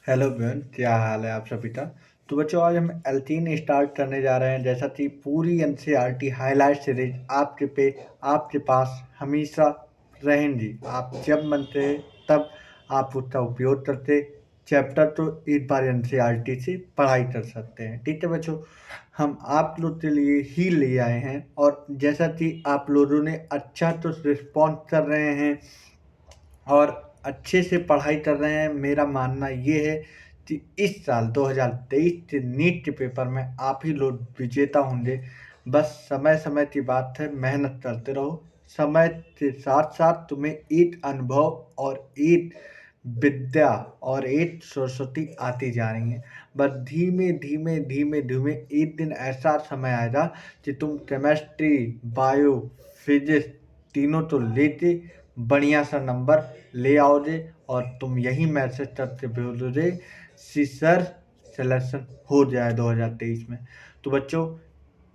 Hello बहन, क्या हाल है आप सभी का। तो बच्चों, आज हम L3 स्टार्ट करने जा रहे हैं। जैसा कि पूरी NCERT हाईलाइट सीरीज आपके पास हमेशा रहेंगी। आप जब मन करे तब आप उसका उपयोग करते चैप्टर तो एक बार NCERT से पढ़ाई कर सकते हैं। ठीक है बच्चों, हम आप लोग के लिए ही ले आए हैं। और जैसा कि आप लोगों ने अच्छा तो रिस्पॉन्स कर रहे हैं और अच्छे से पढ़ाई कर रहे हैं, मेरा मानना ये है कि इस साल 2023 के नीट के पेपर में आप ही लोग विजेता होंगे। बस समय समय की बात है, मेहनत करते रहो। समय के साथ साथ तुम्हें एक अनुभव और एक विद्या और एक सरस्वती आती जा रही है। बस धीमे धीमे धीमे धीमे एक दिन ऐसा समय आएगा कि तुम केमिस्ट्री, बायो, फिजिक्स तीनों तो लेके बढ़िया सा नंबर ले आओगे और तुम यही मैसेज करते भेजोगे कि सर सिलेक्शन हो जाए 2023 में। तो बच्चों,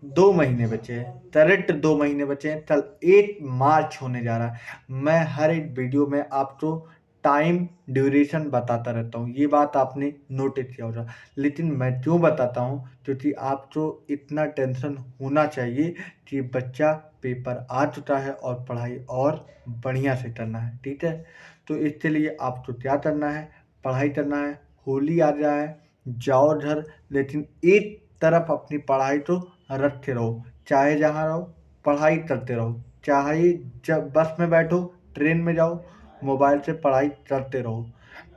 2 महीने बचे हैं, करेक्ट 2 महीने बचे हैं। कल 8 मार्च होने जा रहा है। मैं हर एक वीडियो में आपको टाइम ड्यूरेशन बताता रहता हूँ, ये बात आपने नोटिस किया होगा। लेकिन मैं क्यों बताता हूँ, क्योंकि आपको इतना टेंशन होना चाहिए कि बच्चा पेपर आ चुका है और पढ़ाई और बढ़िया से करना है। ठीक है, तो इसके लिए आपको क्या करना है, पढ़ाई करना है। होली आ रहा है, जाओ घर, लेकिन एक तरफ अपनी पढ़ाई तो रखे रहो। चाहे जहाँ रहो पढ़ाई करते रहो, चाहे जब बस में बैठो, ट्रेन में जाओ, मोबाइल से पढ़ाई करते रहो।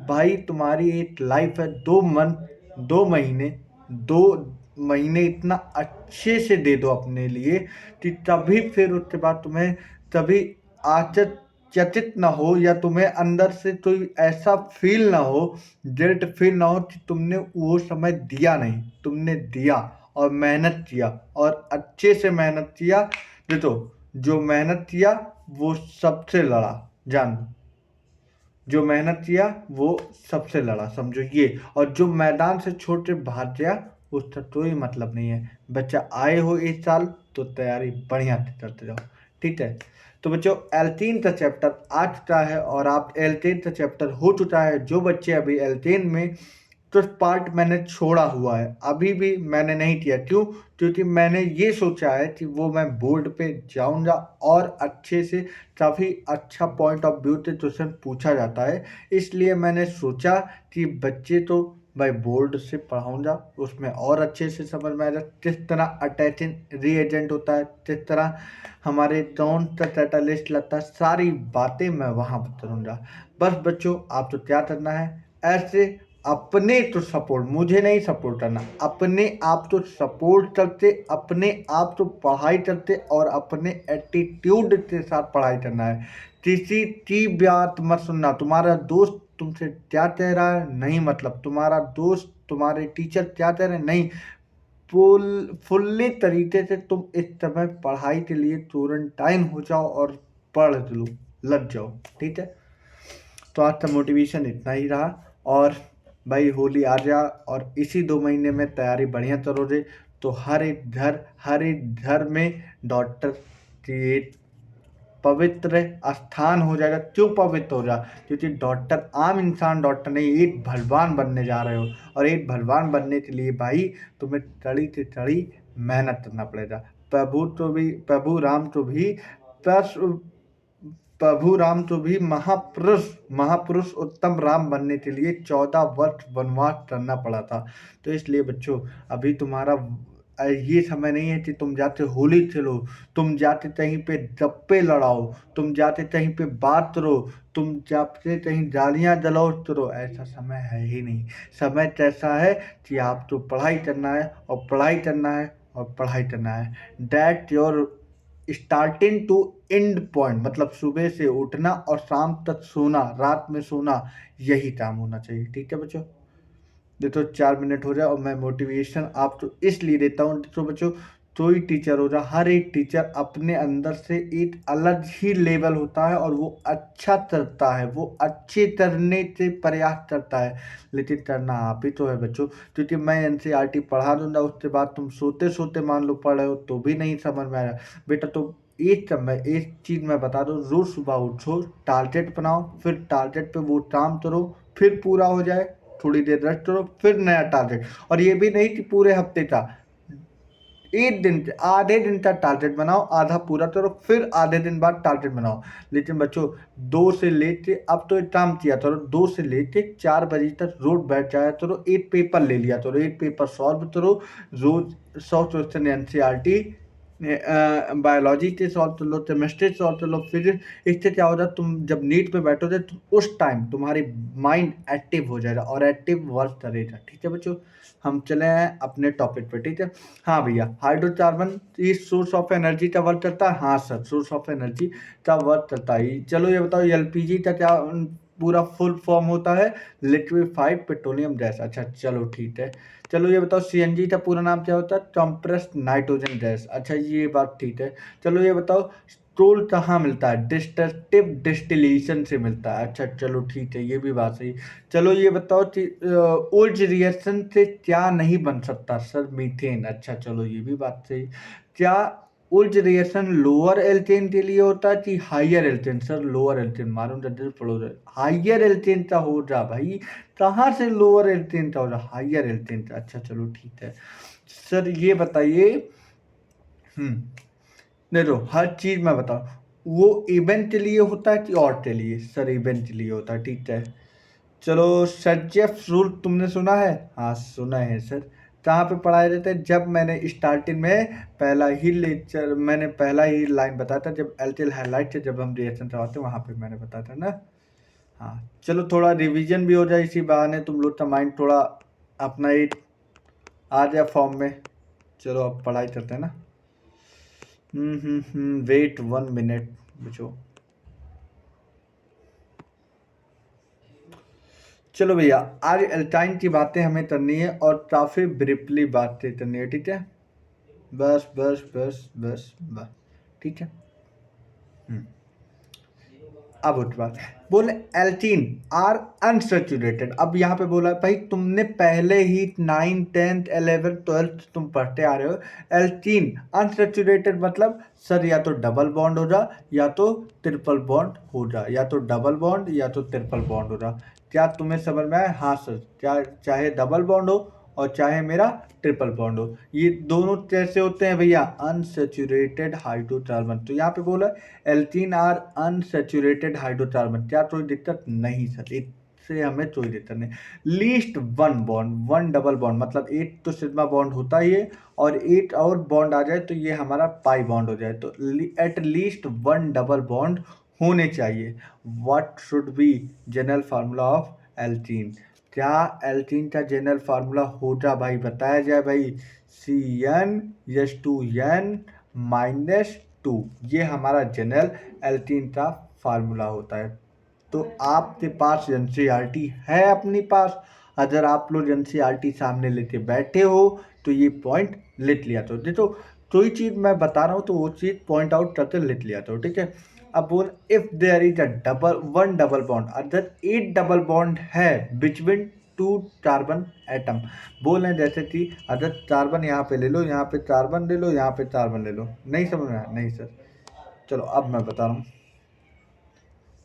भाई तुम्हारी एक लाइफ है। 2 महीने 2 महीने इतना अच्छे से दे दो अपने लिए कि तभी फिर उसके बाद तुम्हें कभी आश्चर्यचकित ना हो, या तुम्हें अंदर से कोई ऐसा फील ना हो, गिल्ट फील ना हो कि तुमने वो समय दिया नहीं। तुमने दिया और मेहनत किया और अच्छे से मेहनत किया। देखो, जो मेहनत किया वो सबसे लड़ा, जान लो। जो मेहनत किया वो सबसे लड़ा, समझो ये। और जो मैदान से छोड़ के भाग गया उसका कोई मतलब नहीं है। बच्चा आए हो इस साल तो तैयारी बढ़िया से करते जाओ। ठीक है, तो बच्चों, L3 का चैप्टर आ चुका है और आप L3 का चैप्टर हो चुका है। जो बच्चे अभी L3 में कुछ पार्ट मैंने छोड़ा हुआ है, अभी भी मैंने नहीं किया। क्यों? क्योंकि मैंने ये सोचा है कि वो मैं बोर्ड पे जाऊंगा और अच्छे से काफ़ी अच्छा पॉइंट ऑफ व्यू से क्वेश्चन पूछा जाता है। इसलिए मैंने सोचा कि बच्चे तो भाई बोर्ड से पढ़ाऊंगा, उसमें और अच्छे से समझ में आएगा किस तरह अटैचिंग रीएजेंट होता है, किस तरह हमारे कौन सा कैटालिस्ट लगता है, सारी बातें मैं वहाँ पर करूँगा। बस बच्चों, आप तो क्या करना है, ऐसे अपने तो सपोर्ट, मुझे नहीं सपोर्ट करना, अपने आप तो सपोर्ट करते, अपने आप तो पढ़ाई करते और अपने एटीट्यूड के साथ पढ़ाई करना है। किसी की बात मत सुनना। तुम्हारा दोस्त तुमसे क्या कह रहा है नहीं मतलब, तुम्हारा दोस्त तुम्हारे टीचर क्या कह रहे हैं नहीं, फुल्ली तरीके से तुम इस समय पढ़ाई के लिए तुरंत टाइम हो जाओ और पढ़ लो, लग जाओ। ठीक है, तो आज का मोटिवेशन इतना ही रहा। और भाई होली आ जा और इसी 2 महीने में तैयारी बढ़िया करोगे तो हर एक घर में डॉक्टर की एक पवित्र स्थान हो जाएगा। क्यों पवित्र हो जा, क्योंकि डॉक्टर आम इंसान डॉक्टर नहीं, एक भगवान बनने जा रहे हो। और एक भगवान बनने के लिए भाई तुम्हें कड़ी से कड़ी मेहनत करना पड़ेगा। प्रभु राम तो भी पस प्रभु राम तो भी महापुरुष उत्तम राम बनने के लिए 14 वर्ष वनवास करना पड़ा था। तो इसलिए बच्चों, अभी तुम्हारा ये समय नहीं है कि तुम जाते होली खेलो, तुम जाते कहीं पे गप्पे लड़ाओ, तुम जाते कहीं पे बात करो, तुम जाते कहीं गालियां जलाओ करो। ऐसा समय है ही नहीं। समय कैसा है कि आप तो पढ़ाई करना है और पढ़ाई करना है और पढ़ाई करना है। That your starting to end point, मतलब सुबह से उठना और शाम तक सोना, रात में सोना, यही काम होना चाहिए। ठीक है बच्चों, देखो 4 मिनट हो जाए और मैं मोटिवेशन आपको इसलिए देता हूँ। तो बच्चों, कोई टीचर हो जाए, हर एक टीचर अपने अंदर से एक अलग ही लेवल होता है और वो अच्छा करता है, वो अच्छे करने से प्रयास करता है। लेकिन करना आप ही तो है बच्चों। क्योंकि मैं NCERT पढ़ा दूंगा, उसके बाद तुम सोते सोते मान लो पढ़ रहे हो तो भी नहीं समझ में आया बेटा। तो एक चीज़ मैं बता दूँ, रोज सुबह उठो, टारगेट बनाओ, फिर टारगेट पे वो काम करो, फिर पूरा हो जाए थोड़ी देर रेस्ट करो, फिर नया टारगेट। और ये भी नहीं कि पूरे हफ्ते का, एक दिन आधे दिन का टारगेट बनाओ, आधा पूरा करो, फिर आधे दिन बाद टारगेट बनाओ। लेकिन बच्चों 2 से लेके, अब तो एक काम किया करो, 2 से लेके 4 बजे तक रोज बैठ जाया करो, एक पेपर ले लिया करो, एक पेपर सॉल्व करो रोज। 100 क्वेश्चन एनसीईआरटी बायोलॉजी के सॉल्व कर लो, केमिस्ट्री सॉल्व कर लो, फिजिक्स। इससे क्या होगा, तुम जब नीट पे बैठोगे तो उस टाइम तुम्हारी माइंड एक्टिव हो जाएगा और एक्टिव वर्क करेगा। ठीक है बच्चों, हम चले हैं अपने टॉपिक पे। ठीक है, हाँ भैया, हाइड्रोकार्बन इस सोर्स ऑफ एनर्जी का वर्क करता है। हाँ सर, सोर्स ऑफ एनर्जी का वर्क करता है। चलो ये बताओ, एलपीजी का क्या पूरा फुल फॉर्म होता है? Liquefied petroleum gas. अच्छा चलो ठीक है। चलो ये बताओ, सीएनजी का पूरा नाम क्या होता है? Compressed nitrogen gas. अच्छा ये बात ठीक है। चलो ये बताओ, पेट्रोल कहाँ मिलता है? डिस्ट्रक्टिव डिस्टिलेशन से मिलता है। अच्छा चलो ठीक है, ये भी बात सही। चलो ये बताओ कि ओल्ड रिएक्शन से क्या नहीं बन सकता? Sir methane. अच्छा चलो ये भी बात सही। क्या ओल्ड रिएक्शन लोअर एल्केन के लिए होता है कि higher alkane? Sir lower alkane. मालूम जल्दी पढ़ो, हाइयर एल्केन का हो जा भाई, कहाँ से लोअर एल्केन का हो जा? हाइयर एल्केन का। अच्छा चलो ठीक है। सर ये बताइए, देखो हर चीज मैं बताऊं, वो इवेंट के लिए होता है कि और के लिए? सर इवेंट के लिए होता है। ठीक है। चलो, सर्जेफ रूल तुमने सुना है? हाँ सुना है सर। कहाँ पे पढ़ाए जाते हैं? जब मैंने स्टार्टिंग में पहला ही लेक्चर, मैंने पहला ही लाइन बताया था, जब एल्टिल हाईलाइट, जब हम रिएक्शन करवाते हैं वहाँ पे मैंने बताया था ना। हाँ चलो, थोड़ा रिवीजन भी हो जाए, इसी बहाने तुम लोग का माइंड थोड़ा अपना एक आ जाए फॉर्म में। चलो अब पढ़ाई करते हैं ना। वेट 1 मिनट बचो। चलो भैया, आज एल्टाइन की बातें हमें करनी है और काफी ब्रीफली बातें करनी है। ठीक है, बस बस बस बस बस। ठीक है। अब उठ बात, बोले एल्टीन आर अनसेचुरेटेड। अब यहाँ पे बोला भाई, तुमने पहले ही 9, 10th 11th 12th तुम पढ़ते आ रहे हो। एल्टीन अनसेचुरेटेड मतलब सर या तो डबल बॉन्ड हो जा या तो ट्रिपल बॉन्ड हो जा, या तो डबल बॉन्ड या तो ट्रिपल बॉन्ड हो जा। क्या तुम्हें समझ में आया? हाँ सर, क्या चाहे डबल बॉन्ड हो और चाहे मेरा ट्रिपल बॉन्ड हो, ये दोनों कैसे होते हैं भैया? Unsaturated hydrocarbon. तो यहाँ पे बोला एल्कीन आर अनसेचुरेटेड हाइड्रोकार्बन। क्या कोई दिक्कत नहीं सर, इससे हमें कोई दिक्कत नहीं। Least one bond, one double bond, मतलब एक तो सिग्मा बॉन्ड होता ही है, और एक और बॉन्ड आ जाए तो ये हमारा पाई बॉन्ड हो जाए। तो at least one double bond होने चाहिए। What should be general formula of alkene? क्या एल्कीन का जनरल फार्मूला होगा भाई? बताया जाए भाई। CN(H2N-2), ये हमारा जनरल एल्कीन का फार्मूला होता है। तो आपके पास एनसीईआरटी है अपनी पास, अगर आप लोग एनसीईआरटी सामने लेके बैठे हो तो ये पॉइंट लिख लिया। तो देखो, कोई चीज मैं बता रहा हूँ तो वो चीज पॉइंट आउट करके लिख लिया। तो ठीक है। अब बोल, if there is a one double bond, अगर एक डबल बॉन्ड है बिटवीन 2 कार्बन एटम। बोल रहे हैं जैसे कि अगर कार्बन यहाँ पे ले लो, यहाँ पे कार्बन ले लो, यहाँ पे कार्बन ले लो। नहीं समझ में आया? नहीं सर। चलो अब मैं बता रहा हूँ।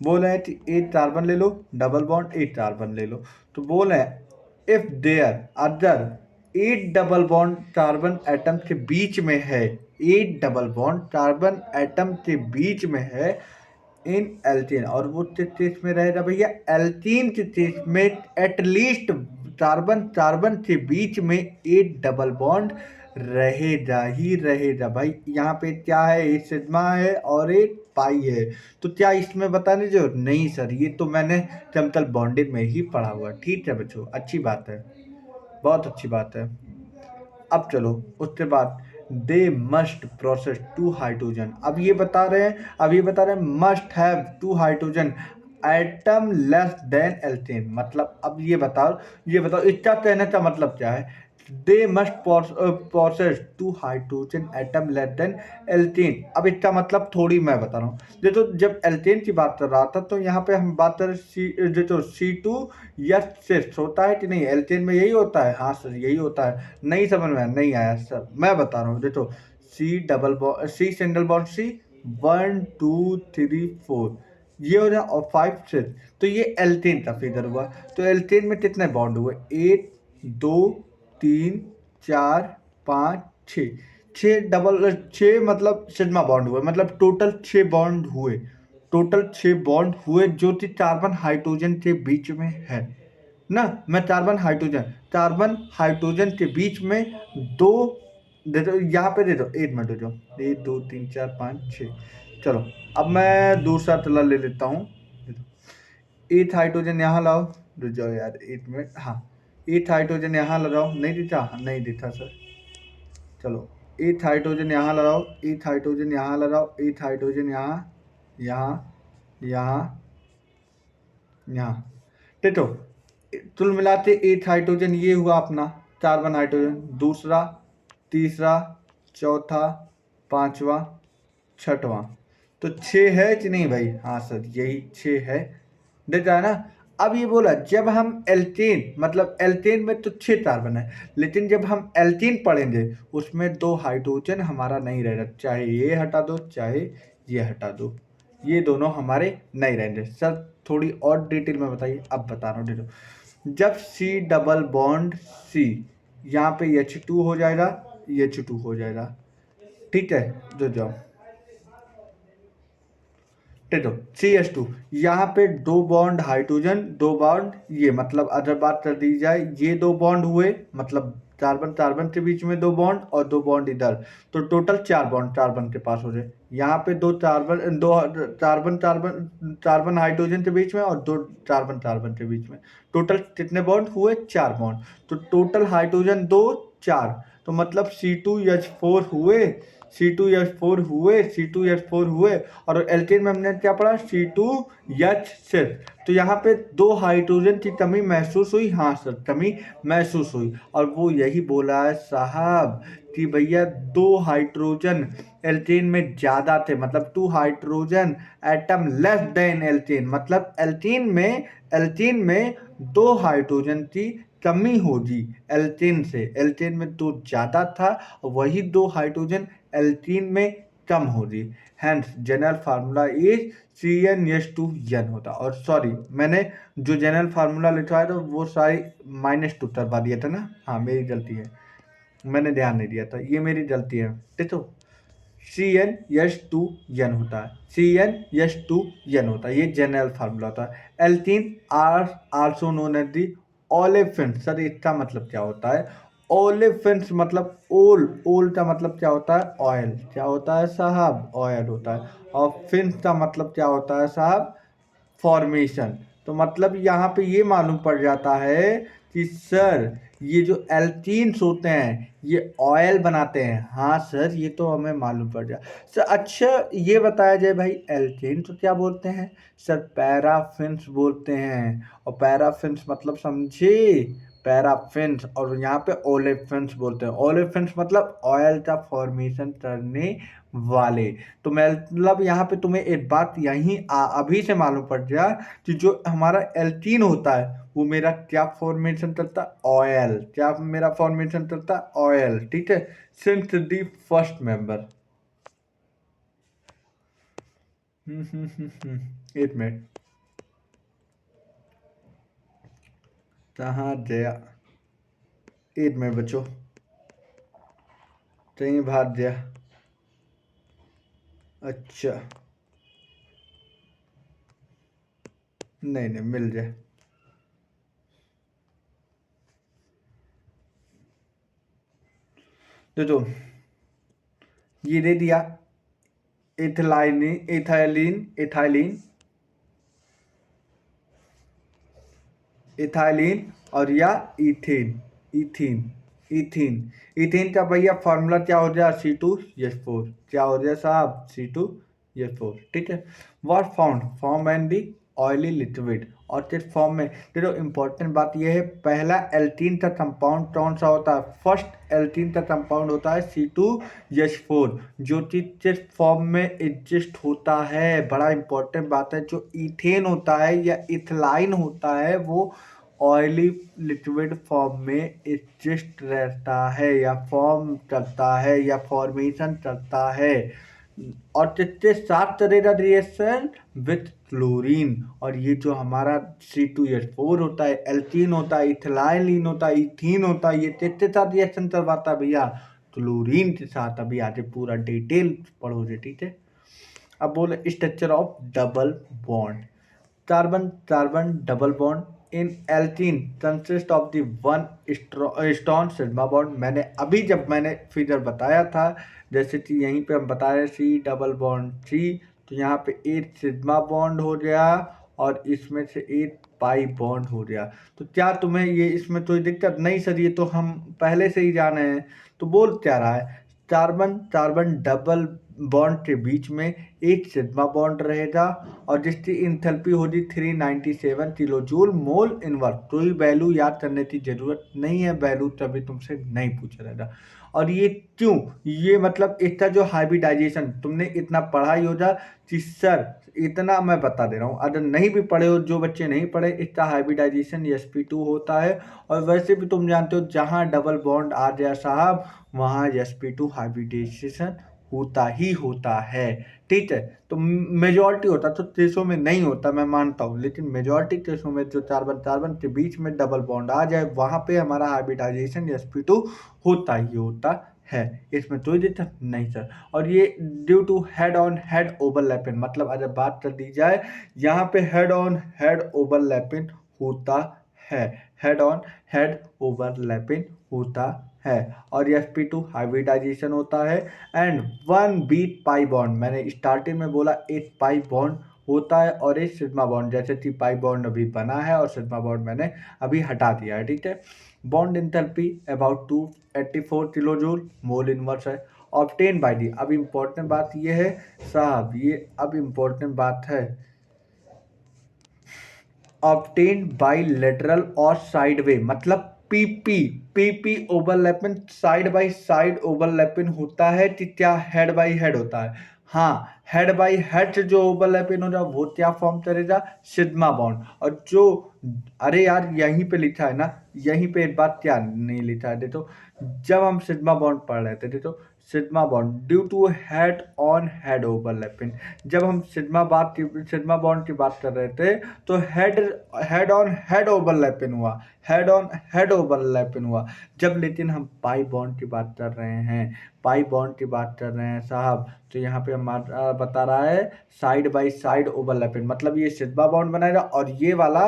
बोल रहे हैं कि एक कार्बन ले लो, डबल बॉन्ड, एक कार्बन ले लो। तो बोल रहे हैं इफ देयर अदर एक डबल बॉन्ड कार्बन एटम के बीच में है, एक डबल बॉन्ड कार्बन एटम के बीच में है इन एल्कीन, और वो किस केस में रहेगा भैया? एल्कीन के केस में एटलीस्ट कार्बन कार्बन के बीच में एक डबल बॉन्ड रहेगा ही रहेगा भाई। यहाँ पे क्या है? एक सिग्मा है और एक पाई है। तो क्या इसमें बताने जो? नहीं सर, ये तो मैंने केमिकल बॉन्डिंग में ही पढ़ा हुआ। ठीक है बच्चों, अच्छी बात है, बहुत अच्छी बात है। अब चलो उसके बाद, दे मस्ट प्रोसेस 2 हाइड्रोजन। अब ये बता रहे हैं must have 2 hydrogen atom less than alkane. मतलब अब ये बताओ इसका कहने का मतलब क्या है? They must possess 2 hydrogen atom less than alkane. अब इसका मतलब थोड़ी मैं बता रहा हूँ। देखो, जब एल्केन की बात कर रहा था तो यहाँ पे हम बात कर देखो C2 या सिक्स होता है कि नहीं? एल्केन में यही होता है। हाँ सर यही होता है। नहीं समझ में नहीं आया सर, मैं बता रहा हूँ। देखो, सी सिंगल बॉन्ड C, 1 2 3 4, ये हो जाए और 5 6, तो ये एल्केन का फिगर हुआ। तो एल्केन में कितने बॉन्ड हुए? 1 2 3 4 5 6, 6 मतलब सिग्मा बॉन्ड हुए, मतलब टोटल 6 बॉन्ड हुए, टोटल 6 बॉन्ड हुए जो कि कार्बन हाइड्रोजन के बीच में है ना। मैं कार्बन हाइड्रोजन के बीच में दो दे दो, यहाँ पे दे दो, 1 मिनट दे दो, 1 2 3 4 5 6। चलो अब मैं दूसरा तला ले लेता हूँ। 8 हाइड्रोजन यहाँ लाओ, रुक जाओ यार 1 मिनट। हाँ 8 हाइड्रोजन यहाँ लगाओ, नहीं दिखा, नहीं दिखा सर। चलो 8 हाइड्रोजन यहाँ लगाओ, 8 हाइड्रोजन यहाँ लगाओ, 8 हाइड्रोजन यहाँ, यहाँ, यहाँ, यहाँ। देखो कुल मिलाते 8 हाइड्रोजन ये हुआ अपना कार्बन हाइड्रोजन, दूसरा, तीसरा, चौथा, पांचवा, छठवां। तो 6 है कि नहीं भाई? हाँ सर यही 6 है, देख रहा है ना। अब ये बोला जब हम एल्केन, मतलब एल्केन में तो 6 कार्बन है, लेकिन जब हम एल्कीन पढ़ेंगे उसमें 2 हाइड्रोजन हमारा नहीं रहेगा, चाहे ये हटा दो चाहे ये हटा दो, ये दोनों हमारे नहीं रहेंगे। सर थोड़ी और डिटेल में बताइए। अब बता रहा हूँ देखो, जब C डबल बॉन्ड C, यहाँ पे H2 हो जाएगा, H2 हो जाएगा, ठीक है। जो जाओ देखो CH2, यहाँ पे 2 बॉन्ड हाइड्रोजन, 2 बॉन्ड ये, मतलब अगर बात कर दी जाए ये 2 बॉन्ड हुए, मतलब कार्बन कार्बन के बीच में 2 बॉन्ड और 2 बॉन्ड इधर, तो टोटल 4 बॉन्ड कार्बन के पास हो जाए। यहाँ पे 2 carbon, 2 carbon carbon carbon hydrogen के बीच में और 2 कार्बन कार्बन के बीच में, टोटल कितने बॉन्ड हुए? 4 बॉन्ड। तो टोटल हाइड्रोजन 2 4, तो मतलब C2H4 हुए, C2H4 हुए, C2H4 हुए। और एल्केन में हमने क्या पढ़ा? C2H6। तो यहाँ पे 2 हाइड्रोजन की कमी महसूस हुई, हाँ सर कमी महसूस हुई, और वो यही बोला है साहब कि भैया 2 हाइड्रोजन एल्केन में ज़्यादा थे, मतलब 2 hydrogen atom less than alkane, मतलब एल्केन में 2 हाइड्रोजन की कमी होगी एल्केन से, एल्केन में 2 ज़्यादा था, वही 2 हाइड्रोजन एल्कीन में कम होगी। Hence general formula is CnH2n होता। और सॉरी मैंने जो जनरल फार्मूला लिखा है तो वो सारी -2 करवा दिया था ना, हाँ मेरी गलती है, मैंने ध्यान नहीं दिया था, ये मेरी गलती है। देखो CnH2n होता है, CnH2n होता है, ये जनरल फार्मूला होता है। Alkene are also known as the olefin. Sir इसका मतलब क्या होता है? ओलेफिन्स मतलब ओल का मतलब क्या होता है? ऑयल। क्या होता है साहब? ऑयल होता है। और फिन्स का मतलब क्या होता है साहब? फॉर्मेशन। तो मतलब यहाँ पे ये मालूम पड़ जाता है कि सर ये जो एल्कीन्स होते हैं ये ऑयल बनाते हैं। हाँ सर ये तो हमें मालूम पड़ जाए सर। अच्छा ये बताया जाए भाई, एल्कीन तो क्या बोलते हैं? सर पैराफिन्स बोलते हैं। और पैराफिन्स मतलब समझे? पैराफिन्स। और यहाँ पे ओलेफिन्स बोलते हैं। ओलेफिन्स मतलब ऑयल का फॉर्मेशन करने वाले। तो मतलब यहाँ पे तुम्हें एक बात यहीं अभी से मालूम पड़ गया कि जो हमारा एल्कीन होता है वो मेरा क्या फॉर्मेशन करता है? ऑयल। क्या मेरा फॉर्मेशन करता है? ऑयल, ठीक है। Since the first member. 1 minute, कहाँ गया? 1 मिनट बच्चों, कहीं भाग गया। अच्छा नहीं नहीं मिल जाए। तो ये दे दिया इथाइलिन, इथाइलिन, इथाइलिन, इथाइलिन, और या इथेन, इथीन, इथीन। इथीन का भैया फॉर्मूला क्या हो जाए? C2H4। क्या हो जाए साहब? C2H4, ठीक है। What form and the oily liquid. और किस फॉर्म में? देखो इंपॉर्टेंट बात यह है, पहला एल्कीन का कंपाउंड कौन सा होता है? फर्स्ट एल्कीन का कंपाउंड होता है C2H4, जो कि किस फॉर्म में एग्जिस्ट होता है? बड़ा इंपॉर्टेंट बात है। जो इथेन होता है या इथलाइन होता है वो ऑयली लिक्विड फॉर्म में एग्जिस्ट रहता है या फॉर्म करता है या फॉर्मेशन करता है, और किसके साथ चलेगा रिएक्शन? With chlorine. और ये जो हमारा C2H4 होता है, एल्कीन होता है, इथिलाइलिन होता है, इथीन होता है, ये किसके साथ रिएक्शन करवाता है भैया? क्लोरीन के साथ। अभी आगे पूरा डिटेल पढ़ोगे, ठीक है। अब बोले structure of double bond. Carbon carbon double bond in alkene consist of the one strong sigma bond. मैंने अभी जब मैंने फिगर बताया था, जैसे कि यहीं पे हम बता रहे सी डबल बॉन्ड सी, तो यहाँ पे एक सिग्मा बॉन्ड हो गया और इसमें से एक पाई बॉन्ड हो गया। तो क्या तुम्हें ये इसमें कोई दिक्कत? नहीं सर, ये तो हम पहले से ही जाने हैं। तो बोल क्या रहा है? कार्बन कार्बन डबल बॉन्ड के बीच में एक सिग्मा बॉन्ड रहेगा और जिसकी इंथैल्पी होगी 397 किलो जूल मोल इनवर्स। कोई वैल्यू याद करने की जरूरत नहीं है, वैल्यू तभी तुमसे नहीं पूछा रहेगा। और ये क्यों? ये मतलब इसका जो हाइब्रिडाइजेशन तुमने इतना पढ़ा ही होगा कि सर, इतना मैं बता दे रहा हूँ, अगर नहीं भी पढ़े हो, जो बच्चे नहीं पढ़े, इसका हाइब्रिडाइजेशन sp2 होता है। और वैसे भी तुम जानते हो जहाँ डबल बॉन्ड आ जाए साहब, वहाँ sp2 हाइब्रिडाइजेशन होता ही होता है, ठीक है। तो मेजॉरिटी होता, तो केसों में नहीं होता, मैं मानता हूँ, लेकिन मेजॉरिटी केसों में जो कार्बन कार्बन के बीच में डबल बॉन्ड आ जाए, वहां पे हमारा हाइब्रिडाइजेशन sp2 होता ही होता है। इसमें कोई दिक्कत नहीं सर। और ये due to head on head overlapping, मतलब अगर बात कर दी जाए, यहाँ पे हेड ऑन हेड ओवरलैपिंग होता है, हेड ऑन हेड ओवरलैपिंग होता है। और sp2 हाइब्रिडाइजेशन होता है and one beat pi bond, मैंने स्टार्टिंग में बोला एक पाई बॉन्ड होता है और एक सिग्मा बॉन्ड, जैसे कि पाई बॉन्ड अभी बना है और सिग्मा बॉन्ड मैंने अभी हटा दिया है, ठीक है। Bond enthalpy about 284 kilo joule mole inverse है। ऑब्टेन बाय दी, अब इम्पोर्टेंट बात ये है साहब, ये अब इम्पोर्टेंट बात है, ऑब्टेन बाई लेटरल और साइड वे, मतलब PP PP overlapping, side by side overlapping होता है कि क्या हेड बाई हेड होता है? हाँ, हेड बाई हेड जो ओवरलैपिंग हो जाए वो क्या फॉर्म करेगा? Sigma bond. और जो, अरे यार यहीं पे लिखा है ना, यहीं पे एक बात क्या नहीं लिखा है, देखो जब हम सिग्मा बॉन्ड पढ़ रहे थे, देखो sigma bond due to head on head overlapping, जब हम सिग्मा बॉन्ड की बात कर रहे थे, तो head head on head overlapping हुआ, हेड ऑन हेड ओवरलैपिंग हुआ। जब लेकिन हम पाई बॉन्ड की बात कर रहे हैं, पाई बॉन्ड की बात कर रहे हैं साहब, तो यहाँ पे हमारा बता रहा है साइड बाई साइड ओवरलैपिंग, मतलब ये सिग्मा बॉन्ड बनाएगा और ये वाला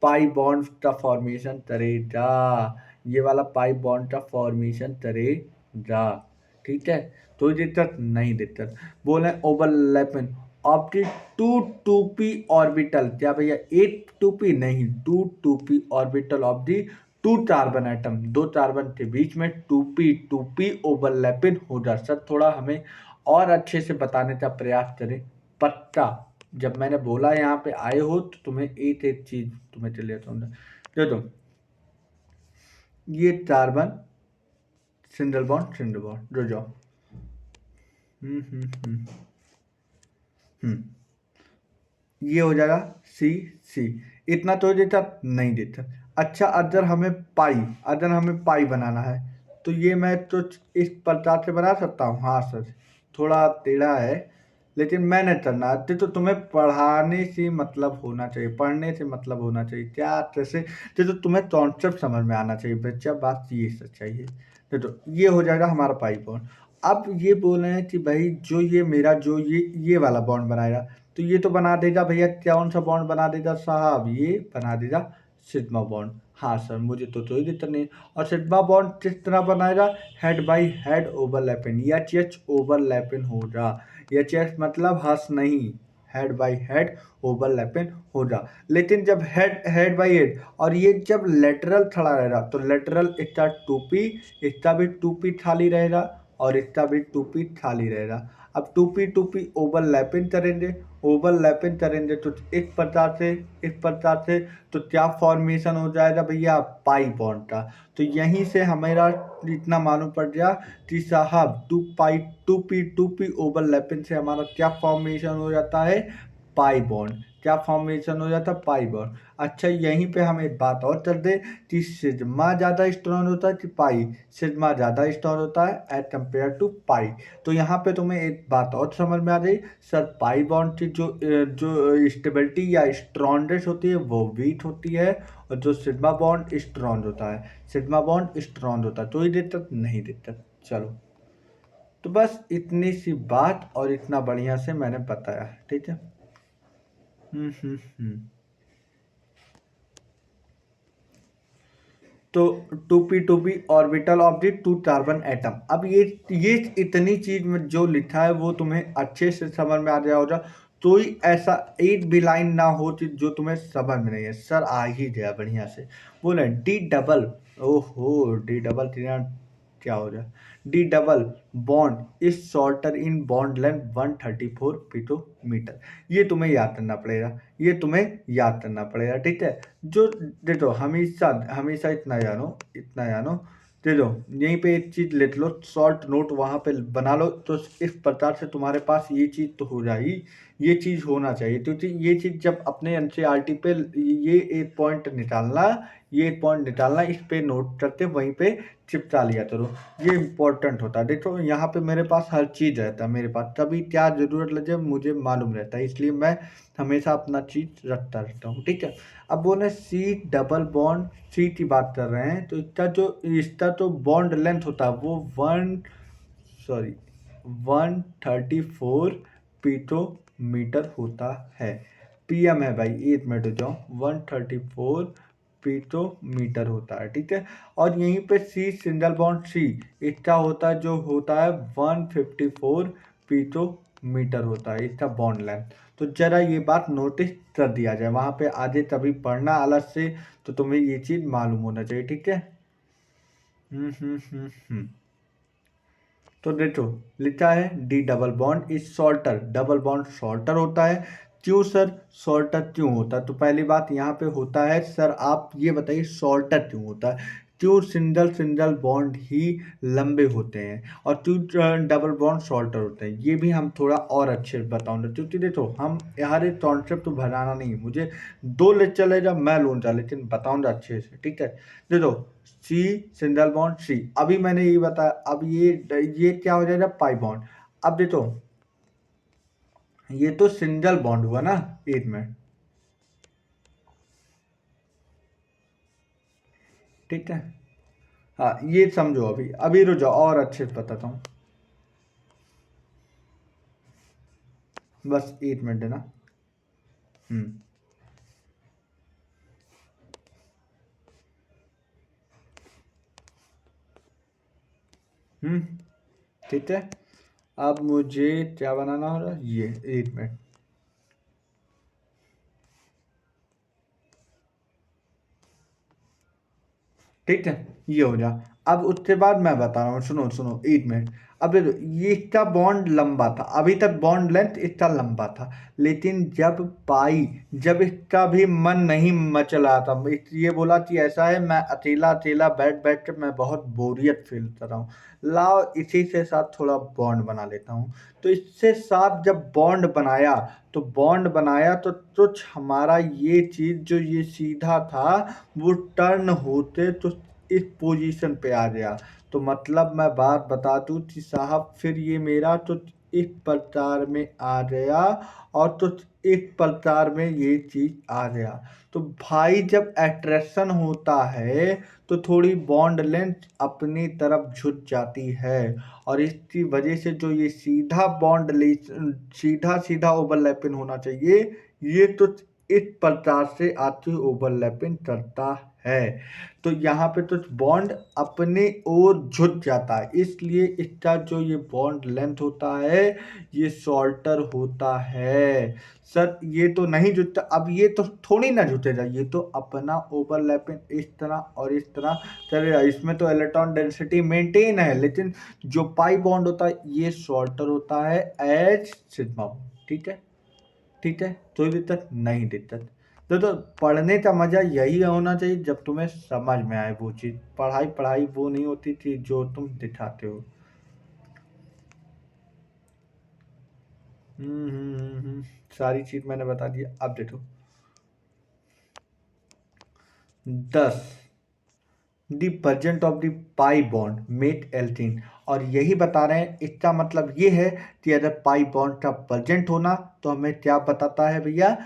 पाई बॉन्ड का फॉर्मेशन करेगा, ये वाला पाई बॉन्ड का फॉर्मेशन करेगा, ठीक है। तो दिक्कत नहीं, दिक्कत बोले overlapping of the two two p orbital, क्या भैया एक टू पी नहीं, two p orbital of the two carbon atom, दो कार्बन के बीच में टू पी ओवरलैपिंग हो जा। सर थोड़ा हमें और अच्छे से बताने का प्रयास करें, पक्का जब मैंने बोला यहाँ पे आए हो तो तुम्हें एक एक चीज तुम्हें चलिए समझा। देखो ये कार्बन सिंगल बॉन्ड जो जाओ, हम्म हम्म हम्म ये हो जाएगा सी सी, इतना तो देता नहीं देता। अच्छा, अगर हमें पाई बनाना है, तो ये मैं तो इस प्रकार से बना सकता हूँ, हाँ सर थोड़ा टेढ़ा है, लेकिन मैंने करना है, तो तुम्हें पढ़ाने से मतलब होना चाहिए, पढ़ने से मतलब होना चाहिए, क्या जैसे तो तुम्हें कॉन्सेप्ट समझ में आना चाहिए बच्चा, बात ये सच्चाई है। तो ये हो जाएगा हमारा पाई बॉन्ड। अब ये बोल रहे हैं कि भाई जो ये मेरा जो ये वाला बॉन्ड बनाएगा, तो ये तो बना देगा भैया, कौन सा बॉन्ड बना देगा साहब? ये बना देगा सिग्मा बॉन्ड। हाँ सर, मुझे तो कोई दिक्कत नहीं। और सिग्मा बॉन्ड किस तरह बनाएगा? Head by head overlapping, H overlapping होगा। एच मतलब हंस नहीं, हेड बाई हेड ओवरलैपिंग होगा। लेकिन जब हेड हेड बाई हेड और ये जब लेटरल खड़ा रहेगा, तो लेटरल इसका टूपी, इसका भी टूपी खाली रहेगा और इसका भी टूपी खाली रहेगा। अब टू पी ओवरलैपिंग करेंगे तो इस प्रकार से तो क्या फॉर्मेशन हो जाएगा भैया? पाई बॉन्ड का। तो यहीं से हमारा इतना मालूम पड़ गया कि साहब टू पी ओवरलैपिंग से हमारा क्या फॉर्मेशन हो जाता है? Pi bond. क्या फॉर्मेशन हो जाता है? Pi bond. अच्छा, यहीं पे हम एक बात और कर दे कि सिग्मा ज़्यादा स्ट्रॉन्ग होता है कि पाई? सिग्मा ज़्यादा स्ट्रॉन्ग होता है एज कम्पेयर टू पाई। तो यहाँ पे तुम्हें एक बात और समझ में आ गई सर, पाई बॉन्ड की जो स्टेबिलिटी या स्ट्रॉन्गनेस होती है वो वीक होती है, और जो सिग्मा बॉन्ड स्ट्रॉन्ग होता है, सिग्मा बॉन्ड स्ट्रॉन्ग होता है। तो ये दिक्कत नहीं दिक्कत। चलो, तो बस इतनी सी बात और इतना बढ़िया से मैंने बताया, ठीक है। हम्म। तो 2p2p orbital of the 2 carbon atom. अब ये इतनी चीज में जो लिखा है वो तुम्हें अच्छे से समझ में आ गया होगा। कोई ऐसा एक भी लाइन ना हो जो तुम्हें समझ में नहीं है। सर आ ही गया बढ़िया से। बोले डी डबल, ओहो डी डबल क्या हो रहा है? The double bond is shorter in bond length 134 picometre. ये तुम्हें याद करना पड़ेगा, ये तुम्हें याद करना पड़ेगा, ठीक है। जो देखो, हमेशा हमेशा इतना जानो, इतना जानो, देखो यहीं पे एक चीज लिख लो, शॉर्ट नोट वहां पे बना लो। तो इस प्रकार से तुम्हारे पास ये चीज तो हो जाएगी, ये चीज होना चाहिए, क्योंकि ये चीज जब अपने एनसीईआरटी पे ये एक पॉइंट निकालना, ये एक पॉइंट निकालना, इस पे नोट करते वहीं पे चिपका लिया करो। ये इम्पोर्टेंट होता है। देखो यहाँ पे मेरे पास हर चीज रहता है, मेरे पास कभी क्या जरूरत लगे मुझे मालूम रहता है, इसलिए मैं हमेशा अपना चीज रखता रहता हूँ, ठीक है। अब बोले सी डबल बॉन्ड, सी की बात कर रहे हैं, तो इसका तो बॉन्ड लेंथ होता है वो 134 पिकोमीटर होता है। पीएम है भाई, 1 मिनट हो जाओ, 134 पिकोमीटर होता है, ठीक है। और यहीं पे सी सिंगल बॉन्ड सी, इसका होता है जो होता है 154 पिकोमीटर होता है इसका बॉन्ड लेंथ। तो जरा ये बात नोटिस कर दिया जाए, वहां पे आगे तभी पढ़ना अलग से, तो तुम्हें ये चीज मालूम होना चाहिए, ठीक है। हम्म। तो देखो लिखा है the double bond is shorter, double bond shorter होता है। क्यों सर शॉर्टर क्यों होता है? तो पहली बात यहाँ पे होता है, सर आप ये बताइए शॉर्टर क्यों होता है? क्यों सिंगल सिंगल बॉन्ड ही लंबे होते हैं और क्यों डबल बॉन्ड शॉर्टर होते हैं, ये भी हम थोड़ा और अच्छे से बताऊंगा। क्योंकि देखो हम यार ये कॉन्सेप्ट तो भराना नहीं, मुझे 2 लेक्चर चलेगा मैं लूंगा, लेकिन बताऊंगा अच्छे से, ठीक है। देखो सी सिंगल बॉन्ड सी, अभी मैंने ये बताया। अब ये क्या हो जाएगा? Pi bond. अब देखो ये तो सिंगल बॉन्ड हुआ ना, एक मिनट, ठीक है। हाँ ये समझो, अभी अभी रुक जाओ और अच्छे से बताता हूँ, बस 1 मिनट देना। हम्म हम्म ठीक है। अब मुझे क्या बनाना होगा? ये 1 मिनट, ठीक है, ये हो जा। अब उसके बाद मैं बता रहा हूँ, सुनो सुनो 1 मिनट। अब देखो, ये इसका बॉन्ड लंबा था, अभी तक बॉन्ड लेंथ इसका लंबा था, लेकिन जब इसका भी मन नहीं मच रहा था, ये बोला कि ऐसा है मैं अकेला अकेला बैठ बैठ कर मैं बहुत बोरियत फील कर रहा हूँ, लाओ इसी से साथ थोड़ा बॉन्ड बना लेता हूँ। तो इससे साथ जब बॉन्ड बनाया तो कुछ हमारा ये चीज जो ये सीधा था वो टर्न होते तो इस पोजीशन पे आ गया। तो मतलब मैं बात बता दूं कि साहब फिर ये मेरा तो इस प्रकार में आ गया, और तो इस प्रकार में ये चीज आ गया। तो भाई जब अट्रैक्शन होता है तो थोड़ी बॉन्ड लेंथ अपनी तरफ झुक जाती है, और इसकी वजह से जो ये सीधा बॉन्ड ले, सीधा सीधा ओवरलैपिंग होना चाहिए, ये तो इस प्रकार से आपकी ओवरलैपिंग करता है। तो यहाँ पे तो बॉन्ड अपने ओर झुक जाता है, इसलिए इसका जो ये बॉन्ड लेंथ होता है ये शॉर्टर होता है। सर ये तो नहीं झुकता, अब ये तो थोड़ी ना झुकेगा, ये तो अपना ओवरलैपिंग इस तरह और इस तरह चलेगा। इसमें तो इलेक्ट्रॉन डेंसिटी मेंटेन है, लेकिन जो पाई बॉन्ड होता है ये शॉर्टर होता है एच सिग्मा बॉन्ड, ठीक है, ठीक है। कोई दिक्कत नहीं, दिक्कत तो पढ़ने का मजा यही होना चाहिए जब तुम्हें समझ में आए वो चीज। पढ़ाई पढ़ाई वो नहीं होती थी जो तुम दिखाते हो। सारी चीज मैंने बता दी। अब देखो 10 the presence of the pi bond met एल्टीन। और यही बता रहे हैं, इसका मतलब ये है कि अगर पाई बॉन्ड का परजेंट होना तो हमें क्या बताता है भैया,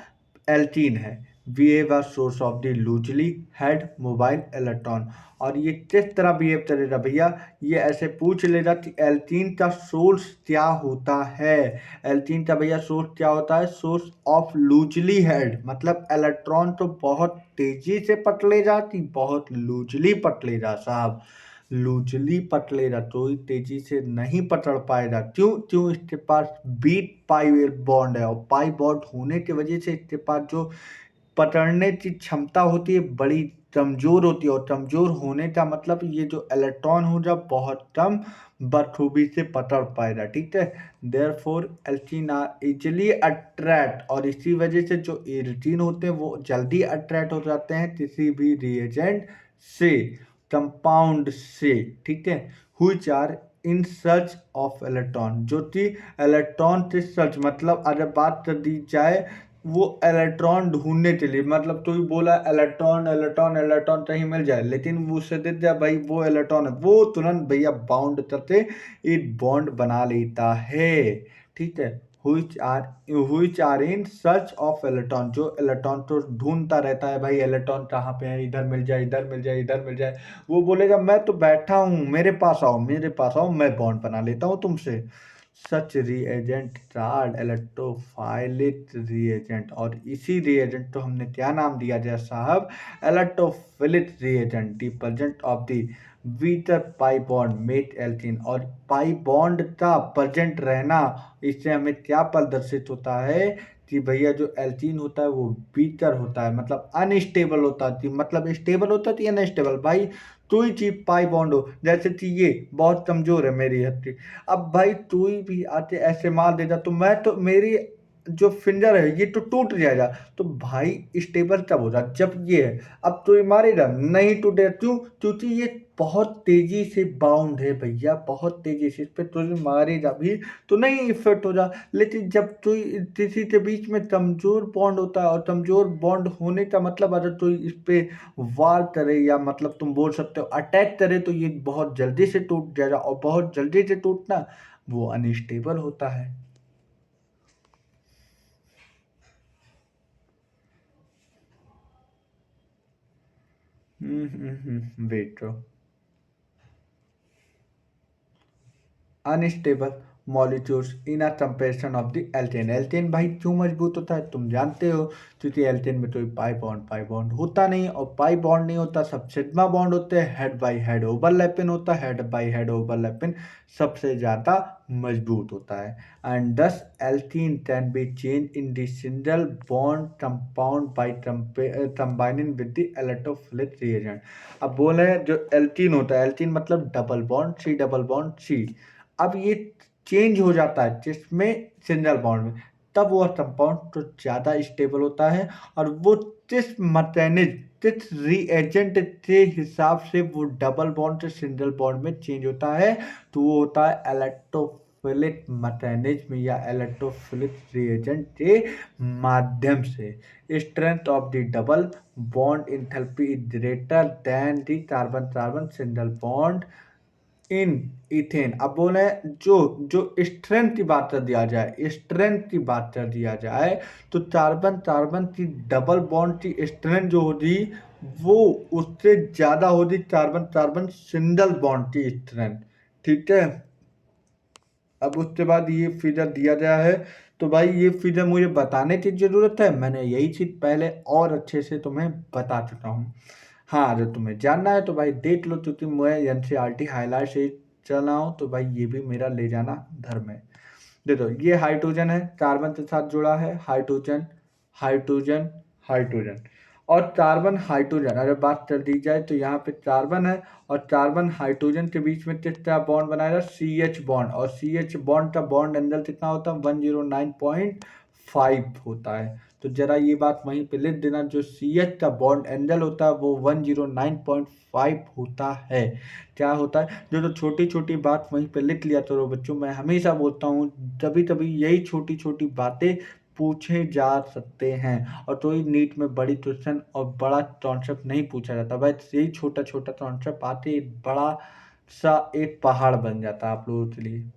एल्टीन है। Behave source of the loosely head mobile electron. और ये किस तरह बिहेव करेगा भैया, ये ऐसे पूछ लेगा कि एल्टीन का सोर्स क्या होता है। एल्टीन का भैया सोर्स क्या होता है, सोर्स ऑफ लूजली हेड, मतलब इलेक्ट्रॉन तो बहुत तेजी से पटलेगा कि बहुत लूजली पटलेगा साहब। लूजली पटलेगा तो ही तेजी से नहीं पकड़ पाएगा। क्यों क्यों, इसके पास बीट पाई बॉन्ड है, और पाई बॉन्ड होने की वजह से इसके पास जो पकड़ने की क्षमता होती है बड़ी कमजोर होती है। और कमजोर होने का मतलब ये जो इलेक्ट्रॉन हो जा बहुत कम बखूबी से पकड़ पाएगा, ठीक है। Therefore alkene are easily attract, और इसी वजह से जो एल्कीन होते हैं वो जल्दी अट्रैक्ट हो जाते हैं किसी भी रिएजेंट से, कंपाउंड से, ठीक है। Which are in search of electron, जो कि इलेक्ट्रॉन के सर्च, मतलब अगर बात कर दी जाए वो इलेक्ट्रॉन ढूंढने के लिए, मतलब तो ही बोला इलेक्ट्रॉन इलेक्ट्रॉन इलेक्ट्रॉन कहीं मिल जाए, लेकिन वो उससे दे दिया भाई वो इलेक्ट्रॉन है, वो तुरंत भैया बाउंड करते एक बॉन्ड बना लेता है, ठीक है। Which are in search of electron, जो इलेक्ट्रॉन तो ढूंढता रहता है भाई, इलेक्ट्रॉन कहाँ पे है, इधर मिल जाए इधर मिल जाए इधर मिल जाए। वो बोलेगा मैं तो बैठा हूँ, मेरे पास आओ मेरे पास आओ, मैं बॉन्ड बना लेता हूँ तुमसे। सच रिएजेंट चार्ड इलेक्ट्रोफाइलिक रिएजेंट, और इसी रिएजेंट को हमने क्या नाम दिया जाए साहब, electrophilic reagent, the presence of the वीटर पाई बॉन्ड मेट एल्कीन। और पाई बॉन्ड का प्रेजेंट रहना, इससे हमें क्या प्रदर्शित होता है कि भैया जो एल्कीन होता है वो वीटर होता है, मतलब अनस्टेबल होता है। मतलब स्टेबल होता है या अनस्टेबल भाई, तो ही चीज पाई बॉन्ड हो। जैसे कि ये बहुत कमजोर है मेरी हड्डी, अब भाई तू ही भी आते ऐसे मार देगा तो मैं तो, मेरी जो फिंगर है ये तो टूट जाएगा। तो भाई स्टेबल कब होगा, जब ये है। अब तो ये मारेगा नहीं टूटेगा, क्यों, क्योंकि ये बहुत तेजी से बाउंड है भैया, बहुत तेजी से, इस पे तो मारेगा भी तो नहीं इफेक्ट हो जा। लेकिन जब तो किसी के बीच में कमजोर बॉन्ड होता है, और कमजोर बॉन्ड होने का मतलब अगर तो इस पे वार करे, या मतलब तुम बोल सकते हो अटैक करे, तो ये बहुत जल्दी से टूट जाएगा, और बहुत जल्दी से टूटना वो अनस्टेबल होता है। वेट करो, unstable molecules in a comparison of the alkane. Alkane भाई क्यों मजबूत होता है तुम जानते हो, क्योंकि एल्केन में कोई पाई बॉन्ड होता नहीं, और पाई बॉन्ड नहीं होता, सब सिग्मा बॉन्ड होते हैं, हेड बाई हेड ओवरलैपिंग होता है, हेड बाई हेड ओवरलैपिंग सबसे ज्यादा मजबूत होता है। And thus alkene can be change in the single bond compound by combining with the electrophilic reagent. अब बोले जो एल्कीन होता है, एल्कीन मतलब double bond C, double bond C. अब ये चेंज हो जाता है जिसमें सिंगल बॉन्ड में, तब वह कंपाउंड तो ज़्यादा स्टेबल होता है, और वो किस मैकेनिज्म किस रिएजेंट के हिसाब से वो डबल बॉन्ड से सिंगल बॉन्ड में चेंज होता है, तो वो होता है इलेक्ट्रोफिलिक मैकेनिज्म या इलेक्ट्रोफिलिक रिएजेंट के माध्यम से। Strength of the double bond enthalpy is greater than the carbon carbon single bond in ethane. अब बोले जो जो स्ट्रेंथ की बात कर दिया जाए, स्ट्रेंथ की बात कर दिया जाए, तो कार्बन कार्बन की डबल बॉन्ड की स्ट्रेंथ जो होगी वो उससे ज्यादा होगी कार्बन कार्बन सिंगल बॉन्ड की स्ट्रेंथ, ठीक है। अब उसके बाद ये फिगर दिया गया है, तो भाई ये फिगर मुझे बताने की जरूरत है, मैंने यही चीज पहले और अच्छे से तुम्हें बता चुका हूँ। हाँ अगर तुम्हें जानना है तो भाई देख लो, क्योंकि मैं एनसीईआरटी हाईलाइट से चला हूँ, तो भाई ये भी मेरा ले जाना धर्म है। देखो ये हाइड्रोजन है, कार्बन के साथ जुड़ा है, हाइड्रोजन हाइड्रोजन हाइड्रोजन, और कार्बन हाइड्रोजन अगर बात कर दी जाए तो यहाँ पे कार्बन है, और कार्बन हाइड्रोजन के बीच में कितना बॉन्ड बनाएगा, सी एच बॉन्ड, और सी एच बॉन्ड का बॉन्ड एंगल कितना होता है 109.5 होता है। तो जरा ये बात वहीं पे लिख देना, जो CH का बॉन्ड एंगल होता है वो 109.5 होता है। क्या होता है, जो तो छोटी छोटी बात वहीं पे लिख लिया करो बच्चों। मैं हमेशा बोलता हूँ तभी तभी यही छोटी छोटी बातें पूछे जा सकते हैं, और तो ही नीट में बड़ी क्वेश्चन और बड़ा कॉन्सेप्ट नहीं पूछा जाता, बस यही छोटा छोटा कॉन्सेप्ट आते एक बड़ा सा एक पहाड़ बन जाता है आप लोगों के लिए।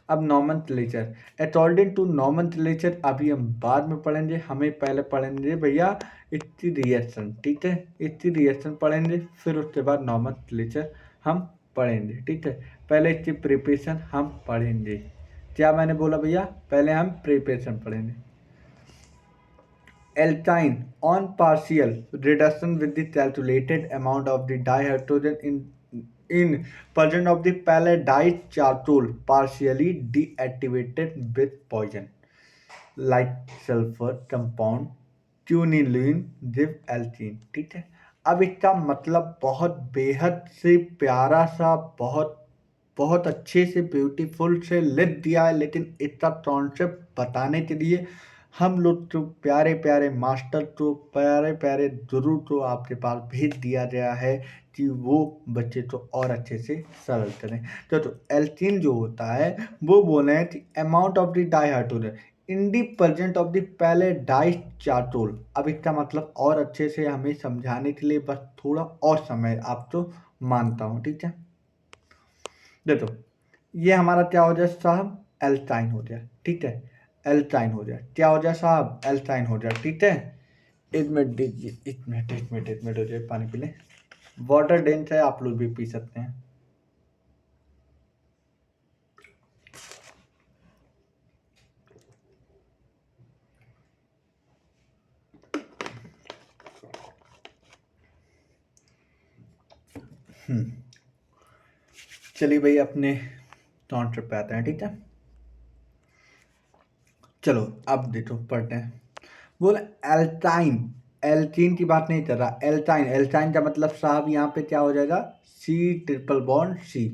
अब नॉमेनक्लेचर, अकॉर्डिंग टू नॉमेनक्लेचर अभी हम बाद में पढ़ेंगे, हमें पहले पढ़ेंगे भैया इसकी रिएक्शन, ठीक है, इसकी रिएक्शन पढ़ेंगे, फिर उसके बाद नॉमेनक्लेचर हम पढ़ेंगे, ठीक है। पहले इसकी प्रिपरेशन हम पढ़ेंगे। क्या मैंने बोला भैया, पहले हम प्रिपरेशन पढ़ेंगे। Alkyne on partial reduction with the calculated amount of the dihydrogen in presence of the palladice charcoal partially deactivated with poison like sulfur compound ट्यूनिलीन जिव एल्कीन, ठीक है। अब इसका मतलब बहुत बेहद से प्यारा सा, बहुत बहुत अच्छे से ब्यूटीफुल से लिख दिया है, लेकिन इसका कॉन्सेप्ट बताने के लिए हम लोग तो प्यारे प्यारे मास्टर तो प्यारे प्यारे गुरु तो आपके पास भेज दिया गया है कि वो बच्चे तो और अच्छे से सरल करें। तो एल्कीन जो होता है वो बोले हैं कि amount of the dihydrogen in the presence of the palladised charcoal. अब इसका मतलब और अच्छे से हमें समझाने के लिए बस थोड़ा और समय आप तो मानता हूँ, ठीक है। देखो ये हमारा क्या हो जाए साहब, एल्काइन हो जाए, ठीक है, एल्काइन हो जाए, क्या हो जाए साहब, एल्काइन हो जाए, ठीक है। एक मिनट दीजिए, एक मिनट हो जाए, पानी पी लें। वाटर डेंस है, आप लोग भी पी सकते हैं। चलिए भाई अपने काउंटर पे आते हैं, ठीक है। चलो अब देखो पढ़ते हैं। बोल एल्काइन, एल्कीन की बात नहीं कर रहा, एल्काइन, एल्काइन का मतलब साहब यहाँ पे क्या हो जाएगा, सी ट्रिपल बॉन्ड सी।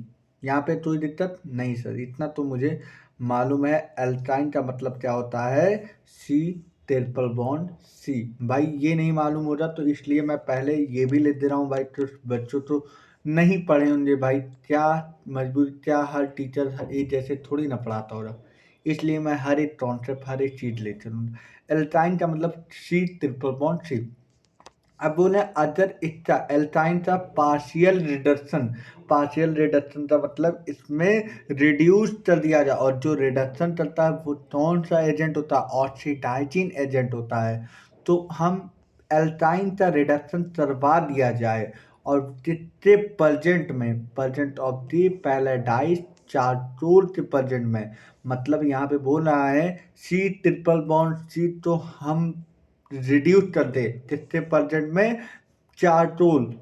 यहाँ पे कोई दिक्कत नहीं सर, इतना तो मुझे मालूम है। एल्काइन का मतलब क्या होता है, सी ट्रिपल बॉन्ड सी। भाई ये नहीं मालूम हो रहा तो इसलिए मैं पहले ये भी लिख दे रहा हूँ भाई, तो बच्चों तो नहीं पढ़े होंगे भाई, क्या मजबूरी, क्या हर टीचर हर एक जैसे थोड़ी ना पढ़ाता हो रहा, इसलिए मैं हर एक कॉन्सेप्ट हर एक चीज ले चलूँगा। एल्काइन का मतलब सी ट्रिपल बॉन्ड सी। अब बोले अदर इसका एल्काइन का पार्शियल रिडक्शन, पार्शियल रिडक्शन का मतलब इसमें रिड्यूस कर दिया जाए, और जो रिडक्शन करता है वो कौन सा एजेंट होता है, ऑक्सीडाइजिंग एजेंट होता है। तो हम एल्काइन का रिडक्शन करवा दिया जाए, और जितने परजेंट में, परजेंट ऑफ द पैलेडाइज चार्टोल के परजेंट में, मतलब यहाँ पे बोल रहा है सी ट्रिपल बॉन्ड सी, तो हम रिड्यूस कर दे कितने परजेंट में, चार्टोल,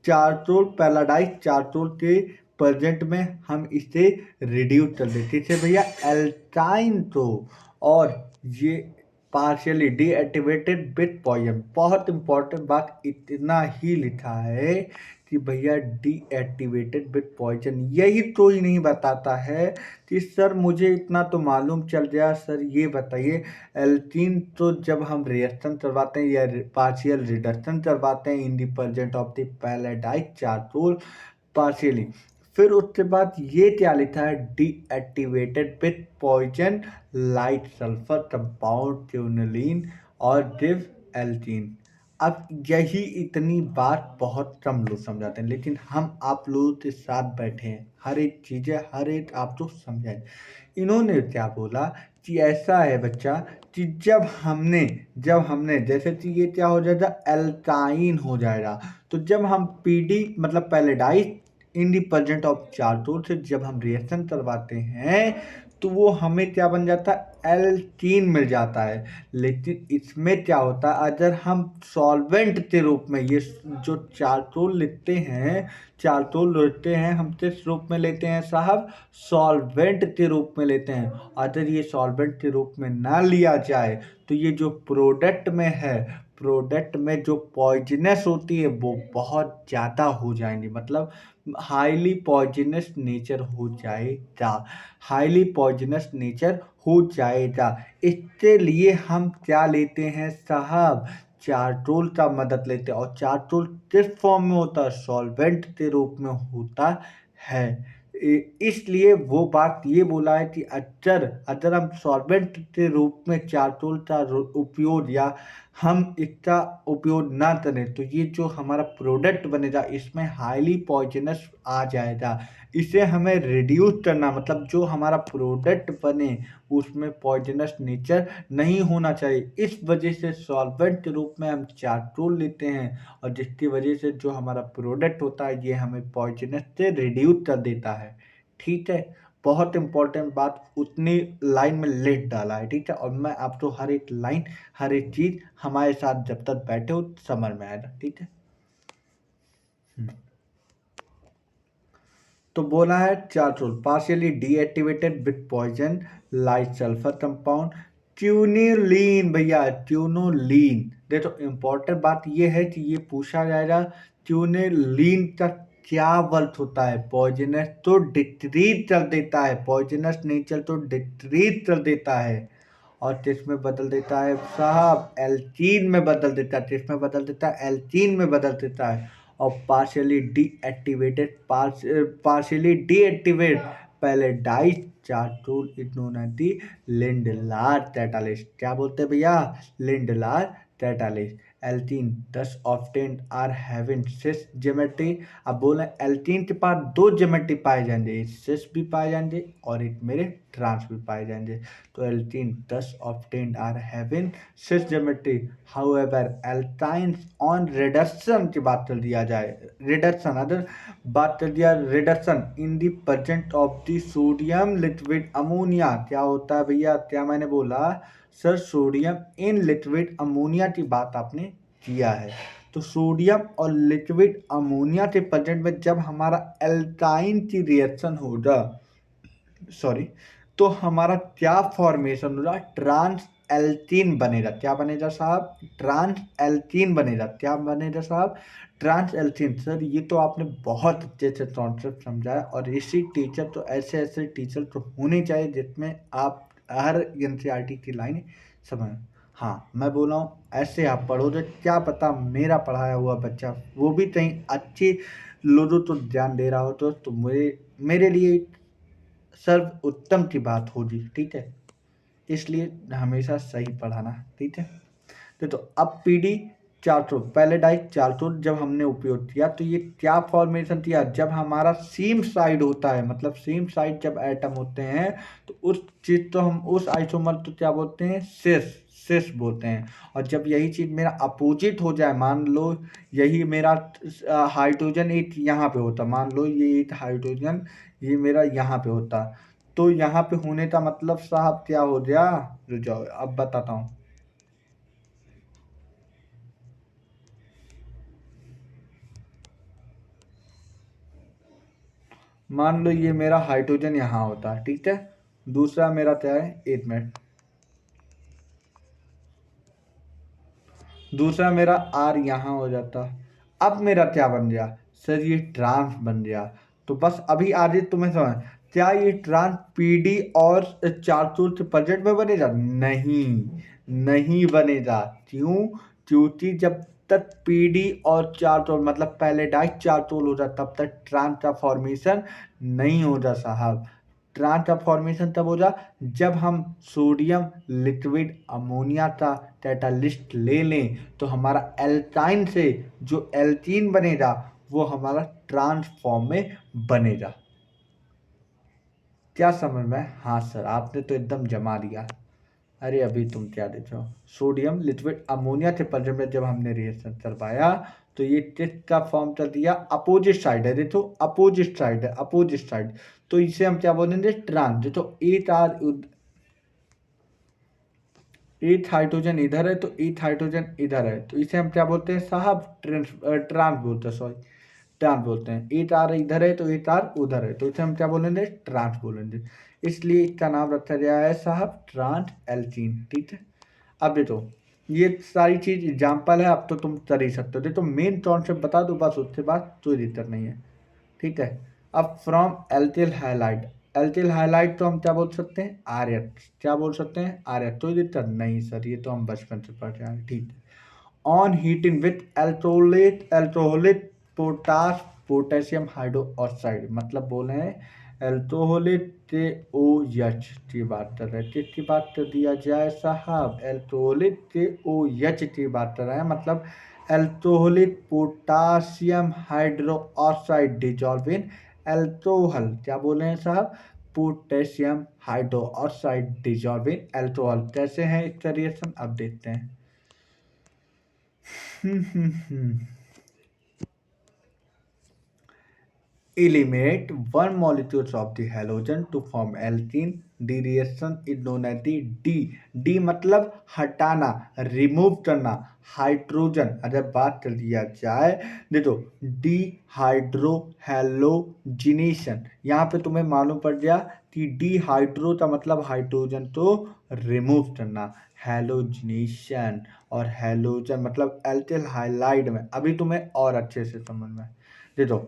चार्टोल पैलाडाइज चार्टोल के परजेंट में हम इसे रिड्यूस कर दे, किसे भैया, एल्काइन तो। और ये पार्शियली डीएक्टिवेटेड विथ पॉइजन, बहुत इंपॉर्टेंट बात इतना ही लिखा है कि भैया डीएक्टिवेटेड विथ पॉइजन, यही कोई नहीं बताता है कि सर मुझे इतना तो मालूम चल गया, सर ये बताइए एल्कीन तो जब हम रिएक्शन करवाते हैं या पार्शियल रिडक्शन करवाते हैं in the presence of the palladised charcoal partially, फिर उसके बाद ये क्या लिखा है, deactivated with poison like sulphur compound quinoline और डिव एल्कीन। अब यही इतनी बात बहुत कम लोग समझाते हैं, लेकिन हम आप लोगों के साथ बैठे हैं, हर एक चीज़ें हर एक आप तो समझाएं। इन्होंने क्या बोला कि ऐसा है बच्चा कि जब हमने जैसे कि ये क्या हो जाएगा, एल्काइन हो जाएगा, तो जब हम पीडी मतलब पैलेडाइज इन दी प्रेजेंट ऑफ चार्टोल से जब हम रिएक्शन करवाते हैं तो वो हमें क्या बन जाता है, एल्कीन मिल जाता है। लेकिन इसमें क्या होता है, अगर हम सॉल्वेंट के रूप में ये जो चार्टोल लेते हैं, चार्टोल लेते हैं हम किस रूप में लेते हैं साहब, सॉल्वेंट के रूप में लेते हैं। अगर ये सॉल्वेंट के रूप में ना लिया जाए तो ये जो प्रोडक्ट में है, प्रोडक्ट में जो पॉइजनस होती है वो बहुत ज़्यादा हो जाएंगी, मतलब हाईली पॉइजनस नेचर हो जाएगा, हाईली पॉइजनस नेचर हो जाएगा। इसके लिए हम क्या लेते हैं साहब, चार्टोल का मदद लेते हैं। और चार्टोल किस फॉर्म में होता है, सॉल्वेंट के रूप में होता है। इसलिए वो बात ये बोला है कि अगर अगर हम सॉल्वेंट के रूप में चार्टोल का उपयोग या हम इसका उपयोग ना करें तो ये जो हमारा प्रोडक्ट बनेगा इसमें हाईली पॉइजनस आ जाएगा। इसे हमें रिड्यूस करना, मतलब जो हमारा प्रोडक्ट बने उसमें पॉइजनस नेचर नहीं होना चाहिए। इस वजह से सॉल्वेंट के रूप में हम चार्टोल लेते हैं और जिसकी वजह से जो हमारा प्रोडक्ट होता है ये हमें पॉइजनस से रिड्यूस कर देता है। ठीक है, बहुत इंपॉर्टेंट बात उतनी लाइन में लिख डाला है। ठीक है, और मैं आपको हर एक लाइन हर एक चीज हमारे साथ जब तक बैठे हो समझ में आएगा। ठीक है, तो बोला है charcoal partially deactivated with poison like sulphur compound quinoline. भैया ट्यूनोलीन, देखो इंपॉर्टेंट बात ये है कि ये पूछा जाएगा ट्यूनिलीन का क्या वर्थ होता है। पॉइजनस तो डिक्रीज कर देता है, पॉइजनस नेचर तो डिक्रीज कर देता है और किसमें बदल देता है साहब, एल्कीन में बदल देता है। किसमें बदल देता है, एल्कीन में बदल देता है। और पार्शियली डीएक्टिवेट पहले डाइस चार्टूल इग्नोनाटी लिंडलार कैटालिस्ट। क्या बोलते हैं भैया, Lindlar catalyst. Alkene thus often are having cis geometry. अब बोले एल्कीन के पास दो ज्योमेट्री पाए जाएंगे, एक सिस भी पाए जाएंगे और एक मेरे ट्रांस भी पाए जाएंगे। तो alkene thus often are having cis geometry. However alkynes on reduction की बात कर दिया जाए, रिडक्शन अगर बात कर दिया reduction in the presence of the sodium liquid ammonia. क्या होता है भैया, क्या मैंने बोला sir, sodium in liquid ammonia की बात आपने किया है। तो सोडियम और लिक्विड अमोनिया के प्रेजेंट में जब हमारा एल्काइन की रिएक्शन होगा, सॉरी, तो हमारा क्या फॉर्मेशन होगा, ट्रांस एल्कीन बनेगा। क्या बनेगा साहब, ट्रांस एल्कीन बनेगा। क्या बनेगा साहब, ट्रांस एल्कीन। सर ये तो आपने बहुत अच्छे से कॉन्सेप्ट समझाया और इसी टीचर तो ऐसे ऐसे टीचर तो होने चाहिए जिसमें आप हर एनसीईआरटी की लाइन समझ। हाँ मैं बोला हूँ ऐसे आप पढ़ोगे, क्या पता मेरा पढ़ाया हुआ बच्चा वो भी कहीं अच्छी लोगों तो ध्यान दे रहा हो तो मेरे लिए सर्व उत्तम की बात होगी। ठीक है, इसलिए हमेशा सही पढ़ाना। ठीक है, तो अब पीडी चार्टोल पहले डाइस चार्टोल जब हमने उपयोग किया तो ये क्या फॉर्मेशन किया, जब हमारा सेम साइड होता है, मतलब सेम साइड जब एटम होते हैं तो उस चीज तो हम उस आइसोमर तो क्या बोलते हैं, सिस सिस बोलते हैं। और जब यही चीज मेरा अपोजिट हो जाए, मान लो यही मेरा हाइड्रोजन एक यहाँ पे होता, मान लो ये एक हाइड्रोजन ये मेरा यहाँ पे होता, तो यहाँ पे होने का मतलब साहब क्या हो गया, रुक जाओ अब बताता हूँ। मान लो ये मेरा हाइड्रोजन यहाँ होता है, ठीक है, दूसरा मेरा क्या है, एक मिनट, दूसरा मेरा आर यहाँ हो जाता। अब मेरा क्या बन गया सर, ये ट्रांस बन गया। तो बस अभी आगे तुम्हें समझ, क्या ये ट्रांस पीडी और चार्टूल के बजट में बनेगा, नहीं नहीं बनेगा। क्यों, क्योंकि जब तक पीडी और चार्टोल मतलब पहले डाइस चार्टोल हो जाता तब तक ट्रांस का फॉर्मेशन नहीं होगा साहब। ट्रांस का फॉर्मेशन तब होगा जब हम सोडियम लिक्विड अमोनिया का कैटालिस्ट ले लें तो हमारा एल्काइन से जो एल्कीन बनेगा वो हमारा ट्रांस फॉर्म में बनेगा। क्या समझ में, हाँ सर आपने तो एकदम जमा दिया। अरे अभी तुम क्या देख रहे हो, सोडियम लिक्विड अमोनिया के प्रेजेंट में जब हमने रिएक्शन करवाया तो ये किस का फॉर्म कर दिया, अपोजिट साइड है, देखो अपोजिट साइड है, अपोजिट साइड। तो इसे हम क्या बोलेंगे, ट्रांस। देखो एक हाइड्रोजन इधर है तो एक हाइड्रोजन इधर है, तो इसे हम क्या बोलते हैं साहब, ट्रांस बोलते हैं, सॉरी ट्रांस बोलते हैं। एक आर इधर है तो एक आर उधर है, तो इसे हम क्या बोलेंगे, ट्रांस बोलेंगे। इसलिए इसका नाम रखा गया है साहब ट्रांस एल्कीन। ठीक है, अब देखो ये सारी चीज एग्जाम्पल है, अब तो तुम कर ही सकते हो। तो मेन कॉन्सेप्ट बता दो बस, उसके बाद कोई दिक्कत नहीं है। ठीक है। अब फ्रॉम एल्टिल हाईलाइट, एल्टिल हाईलाइट तो हम क्या बोल सकते हैं, आर्यत। क्या बोल सकते हैं, आर्यत। कोई दिक्कत नहीं सर, ये तो हम बचपन से पढ़ रहे हैं। ठीक है। On heating with alcoholic, alcoholic potash potassium hydroxide, मतलब बोले हैं एल्ट्रोहोलिक के ओ एच की बात कर रहे हैं। किसकी बात कर दिया जाए साहब, एल्ट्रोहोलिक के ओ एच की बात कर रहे हैं, मतलब एल्ट्रोहोलिक पोटासियम हाइड्रोक्साइड डिजॉल्व इन एल्ट्रोहल। क्या बोले हैं साहब, पोटेशियम हाइड्रोक्साइड डिजॉल्व इन एल्ट्रोहल। कैसे हैं इसका रिएक्शन, अब देखते हैं। Eliminate one molecules of the halogen to form alkene. D reaction is known as the D. D मतलब हटाना, रिमूव करना। हाइड्रोजन अगर बात कर दिया जाए, देखो डी हाइड्रो हेलोजिनेशन, यहाँ पे तुम्हें मालूम पड़ गया कि डी हाइड्रो का मतलब हाइड्रोजन तो रिमूव करना, हेलोजिनेशन, और हेलोजन मतलब एल्टिल हाइलाइड में। अभी तुम्हें और अच्छे से समझ में, देखो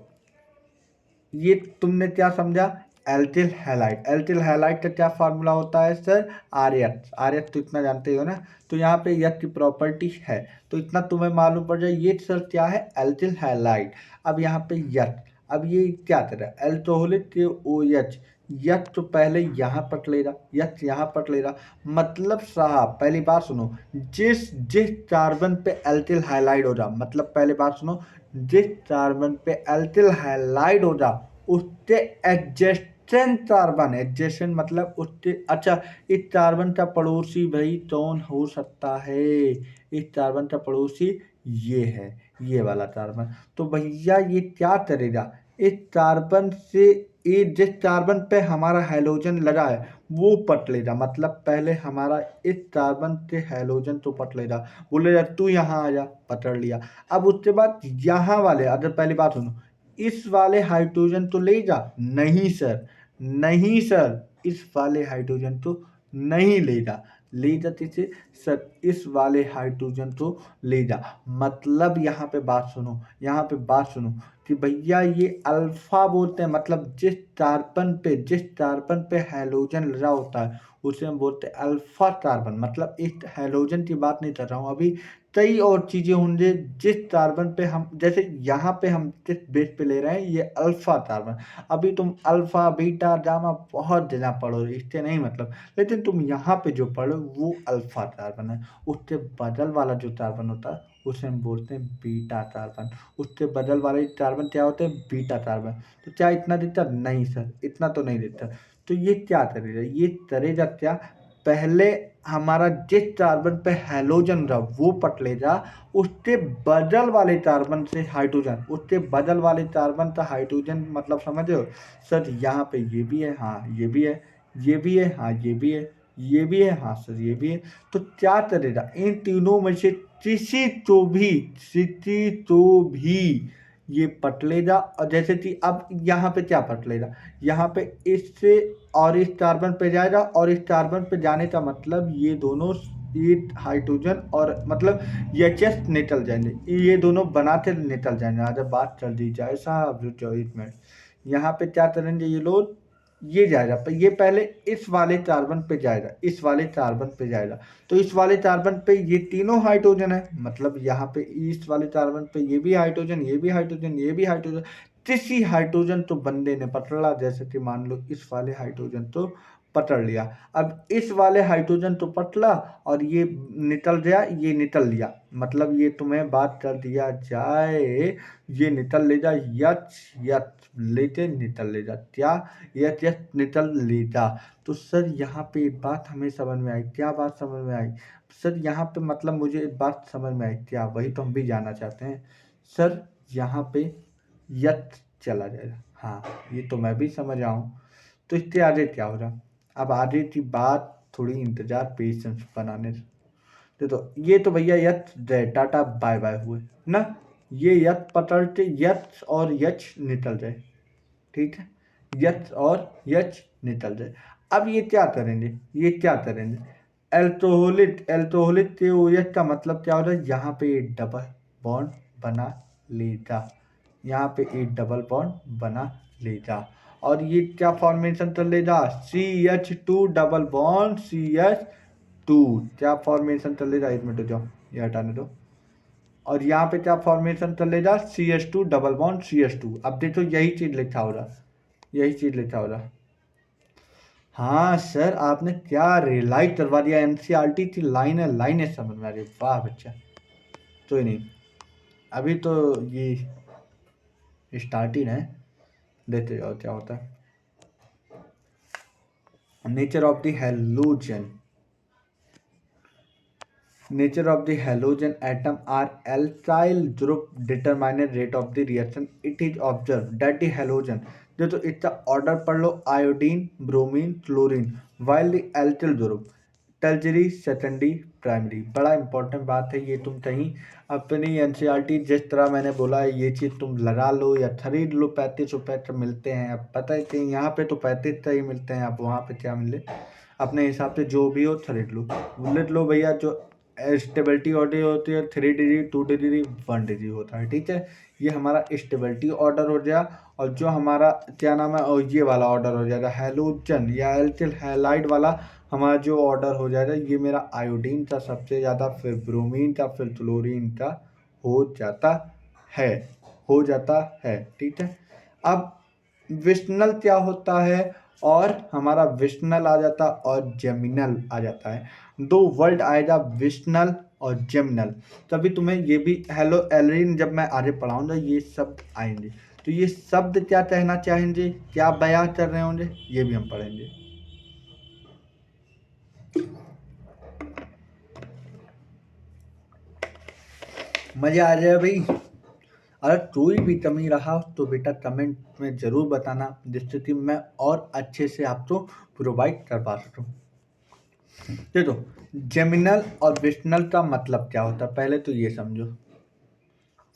ये तुमने क्या समझा, एल्टिल हैलाइड। एल्टिल हैलाइड का क्या फार्मूला होता है sir, R H. R H तो इतना जानते हो ना। तो यहाँ पे यह की प्रॉपर्टी है, तो इतना तुम्हें मालूम पड़ जाए। ये सर क्या है, एल्टिल हैलाइड। अब यहाँ पे यथ, अब ये क्या तरह एल्कोहलिक के ओ एच, यथ तो पहले यहाँ पट लेगा, यथ यहाँ पट लेगा। मतलब साहब पहली बात सुनो, जिस जिस कार्बन पे एल्टिल हाइलाइड हो जा, मतलब पहले बात सुनो, जिस कार्बन पे एल्टिल हाइलाइड हो जा, उसके एडजेसेंट कार्बन, एडजेसेंट मतलब उसके, अच्छा इस कार्बन का पड़ोसी भाई कौन हो सकता है, इस कार्बन का पड़ोसी ये है, ये वाला कार्बन। तो भैया ये क्या करेगा, इस कार्बन से, ये जिस कार्बन पे हमारा हाइड्रोजन लगा है वो पट लेगा, मतलब पहले हमारा इस कार्बन से हाइड्रोजन तो पट लेगा, बोलेगा तू यहाँ आ जा, पकड़ लिया। अब उसके बाद यहाँ वाले, अगर पहली बात सुनो, इस वाले हाइड्रोजन तो ले जा, नहीं सर, नहीं सर, इस वाले हाइड्रोजन तो नहीं ले जा, ले जा किसे सर, इस वाले हाइड्रोजन तो ले जा। मतलब यहाँ पे बात सुनो, यहाँ पे बात सुनो कि भैया ये अल्फा बोलते हैं, मतलब जिस कार्बन पे हाइड्रोजन लगा होता है उसे हम बोलते हैं अल्फा कार्बन। मतलब इस हाइड्रोजन की बात नहीं कर रहा हूँ अभी, कई और चीजें होंगे जिस कार्बन पे हम, जैसे यहाँ पे हम जिस बेस पे ले रहे हैं ये अल्फा कार्बन। अभी तुम अल्फा बीटा गामा बहुत ज्यादा पढ़ो, इससे नहीं मतलब, लेकिन तुम यहाँ पे जो पढ़ो वो अल्फा कार्बन है। उसके बदल वाला जो कार्बन होता है उसे हम बोलते हैं बीटा कार्बन। उसके बदल वाले कार्बन क्या होते हैं, बीटा कार्बन। तो क्या इतना दिखता, नहीं सर इतना तो नहीं दिखता। तो ये क्या करेगा, ये करेगा क्या, पहले हमारा जिस कार्बन पे हैलोजन रहा वो पट लेगा, उसके बदल वाले कार्बन से हाइड्रोजन, उसके बदल वाले कार्बन का हाइड्रोजन, मतलब समझ रहे हो सर, यहाँ पे ये भी है, हाँ ये भी है, ये भी है, हाँ ये भी है, ये भी है, हाँ सर ये भी है। तो क्या करेगा, इन तीनों में से किसी तो भी ये पट लेगा। और जैसे कि अब यहाँ पे क्या पट लेगा, यहाँ पे इससे और इस कार्बन पे जाएगा, और इस कार्बन पे जाने का मतलब ये दोनों, ये हाइड्रोजन और मतलब एच एस निकल जाएंगे, ये दोनों बनाते निकल जाएंगे। अगर बात कर दी जाए साहब जो 24 मिनट, यहाँ पे क्या करेंगे ये लोग, ये जाएगा पर ये पहले इस वाले कार्बन पे जाएगा, इस वाले कार्बन पे जाएगा। तो इस वाले कार्बन पे ये तीनों हाइड्रोजन है, मतलब यहाँ पे इस वाले कार्बन पे ये भी हाइड्रोजन, ये भी हाइड्रोजन, ये भी हाइड्रोजन। किसी हाइड्रोजन तो बंदे ने पकड़ा, जैसे कि मान लो इस वाले हाइड्रोजन तो पकड़ लिया। अब इस वाले हाइड्रोजन तो पतला, और ये निकल गया, ये निकल लिया, मतलब ये तुम्हें बात कर दिया जाए, ये निकल ले जा, यच यच लेते निकल ले जा, क्या यच यच निकल ले जा। तो सर यहाँ पे एक बात हमें समझ में आई, क्या बात समझ में आई सर, यहाँ पे मतलब मुझे एक बात समझ में आई, क्या, वही तो हम भी जानना चाहते हैं सर। यहाँ पे यच चला जाएगा, हाँ ये तो मैं भी समझ रहा हूँ। तो इसके आगे क्या हो रहा, अब आगे की बात थोड़ी इंतजार पेशेंस बनाने से। तो ये तो भैया यथ जय टाटा बाय बाय हुए ना, ये यथ पटलते यथ और यच निकल जाए, ठीक है, यथ और यच निकल जाए। अब ये क्या करेंगे, ये क्या करेंगे, एल्कोहलिक के OH का मतलब क्या होता है, यहाँ पे एक डबल बॉन्ड बना लेगा, यहाँ पे एक डबल बॉन्ड बना लेगा, और ये क्या फॉर्मेशन कर लेगा, CH2 डबल बॉन्ड CH2, क्या फॉर्मेशन कर लेगा, 1 मिनट रुक जाओ ये हटाने दो, और यहाँ पे क्या फॉर्मेशन कर लेगा, CH2 डबल बॉन्ड CH2। अब देखो यही चीज लिखा हो रहा, यही चीज लिखा हो रहा। हाँ सर, आपने क्या रियलाइज करवा दिया, NCERT की लाइन है समझ में आ रही, वाह बच्चा। तो ही नहीं, अभी तो ये स्टार्टिंग है, देखते जाओ क्या होता है। Nature of the halogen, nature of the halogen atom are alkyl group determine rate of the reaction. It is observed that the halogen, जो तो इसका ऑर्डर पढ़ लो, iodine, bromine, chlorine, while the alkyl group tertiary, secondary, primary. बड़ा important बात है ये, तुम कहीं अपनी NCERT जिस तरह मैंने बोला है ये चीज़ तुम लगा लो या खरीद लो, 35 रुपये तो मिलते हैं। अब पता है कि यहाँ पे तो 35 का ही मिलते हैं, अब वहाँ पे क्या मिले, अपने हिसाब से जो भी हो खरीद लो, बुलेट लो भैया। जो स्टेबिलिटी ऑर्डर होती है 3 डिग्री, 2 डिग्री, 1 डिग्री होता है, ठीक है। ये हमारा स्टेबिलिटी ऑर्डर हो गया, और जो हमारा क्या नाम है, और ये वाला ऑर्डर हो जाएगा हैलोजन या एल्किल हैलाइड वाला, हमारा जो ऑर्डर हो जाएगा ये मेरा आयोडीन का सबसे ज़्यादा, फिर ब्रोमीन का, फिर क्लोरीन का हो जाता है, हो जाता है, ठीक है। अब विस्नल क्या होता है, और हमारा विस्नल आ जाता और जेमिनल आ जाता है, दो वर्ड आएगा विस्नल और जेमिनल। तभी तुम्हें ये भी हेलो एलरीन जब मैं आगे पढ़ाऊंगा ये शब्द आएंगे, तो ये शब्द क्या कहना चाहेंगे, क्या बयां कर रहे होंगे, ये भी हम पढ़ेंगे। मजा आ जाए भाई। अगर कोई भी कमी रहा तो बेटा कमेंट में ज़रूर बताना, जिससे कि मैं और अच्छे से आपको प्रोवाइड कर पा सकूँ। देखो, जेमिनल और विस्नल का मतलब क्या होता है, पहले तो ये समझो।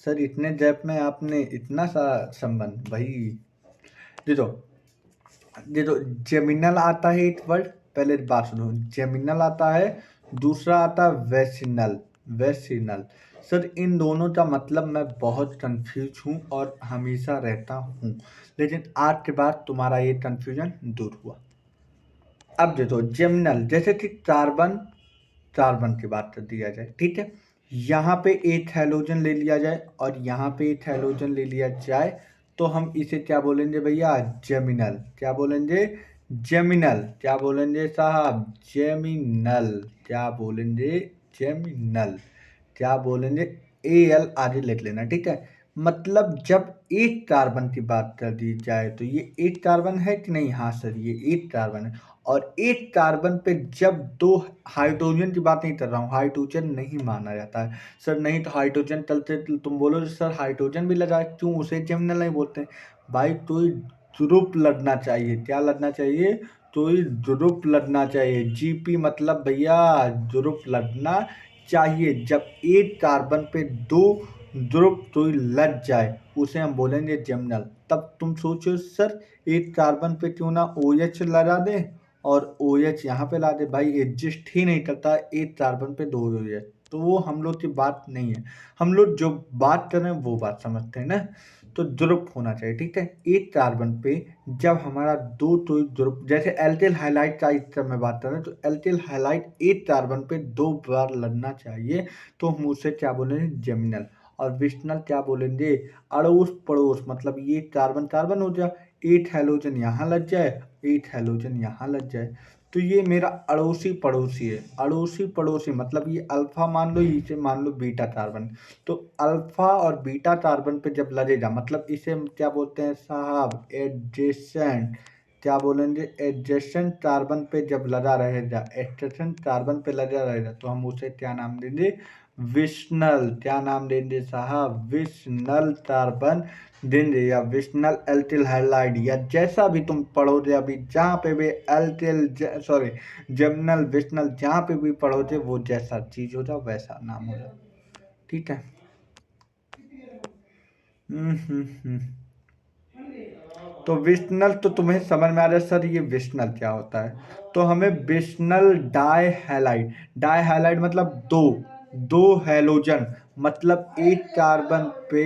सर इतने गैप में आपने इतना सारा संबंध, भाई देखो, देखो जेमिनल आता है एक वर्ड, पहले बात सुनो, जेमिनल आता है, दूसरा आता है वेसिनल, वेसिनल। सर इन दोनों का मतलब मैं बहुत कंफ्यूज हूँ और हमेशा रहता हूँ, लेकिन आज के बाद तुम्हारा ये कंफ्यूजन दूर हुआ। अब देखो जेमिनल, जैसे कि कार्बन, कार्बन की बात कर दिया जाए, ठीक है, यहाँ पे एक हैलोजन ले लिया जाए और यहाँ पे एक हैलोजन ले लिया जाए, तो हम इसे क्या बोलेंगे भैया, जेमिनल। क्या बोलेंगे, जेमिनल। क्या बोलेंगे साहब, जेमिनल। क्या बोलेंगे, जेमिनल। क्या बोलेंगे, AL आगे लिख लेना, ठीक है। मतलब जब एक कार्बन की बात कर दी जाए तो ये एक कार्बन है कि नहीं, हाँ सर ये एक कार्बन है, और एक कार्बन पे जब दो, हाइड्रोजन की बात नहीं कर रहा हूँ, हाइड्रोजन नहीं माना जाता है सर, नहीं तो हाइड्रोजन चलते तुम बोलो सर हाइड्रोजन भी लगा क्यों, उसे जेमिनल नहीं बोलते भाई, तो ग्रुप लड़ना चाहिए, क्या लड़ना चाहिए, तो ग्रुप लड़ना चाहिए, GP मतलब भैया ग्रुप लड़ना चाहिए। जब एक कार्बन पे दो ध्रुव तो लग जाए उसे हम बोलेंगे जेमिनल। तब तुम सोचो सर एक कार्बन पे क्यों ना OH लगा दे और OH यहाँ पे ला दे, भाई एडजस्ट ही नहीं करता एक कार्बन पे दो OH, तो वो हम लोग की बात नहीं है। हम लोग जो बात कर रहे हैं वो बात समझते हैं ना, तो ध्रुव होना चाहिए, ठीक है। एक कार्बन पे जब हमारा दो तो ध्रुव, जैसे एल्किल हाइलाइड का इस मैं बात कर रहे हैं, तो एल्किल हाइलाइड एक कार्बन पे 2 बार लगना चाहिए, तो हम उसे क्या बोलेंगे, जेमिनल। और विस्नल क्या बोलेंगे, अड़ोस पड़ोस, मतलब ये कार्बन कार्बन हो जाए, एक हैलोजन यहाँ लग जाए, एक हैलोजन यहाँ लग जाए, तो ये मेरा अड़ोसी पड़ोसी है। अड़ोसी पड़ोसी मतलब ये अल्फा मान लो, इसे मान लो बीटा कार्बन, तो अल्फा और बीटा कार्बन पे जब लगेगा, मतलब इसे हम क्या बोलते हैं साहब, एडजेसेंट। क्या बोलेंगे, एडजेसेंट कार्बन पे जब लगा रहेगा, एडजेसेंट कार्बन पे लगा रहेगा, तो हम उसे क्या नाम देंगे, विस्नल। क्या नाम देंगे साहब, विस्नल कार्बन देंगे, या विस्नल एल्किल हैलाइड, या जैसा भी तुम पढ़ोगे अभी, जहाँ पे भी एल्किल सॉरी जेमिनल विस्नल जहाँ पे भी पढ़ोगे, वो जैसा चीज हो जाओ वैसा नाम हो जाओ, ठीक है। तो विस्नल तो तुम्हें समझ में आ रहा है सर ये विस्नल क्या होता है। तो हमें विस्नल डाई हैलाइड, डाई हैलाइड मतलब दो दो हैलोजन, मतलब एक कार्बन पे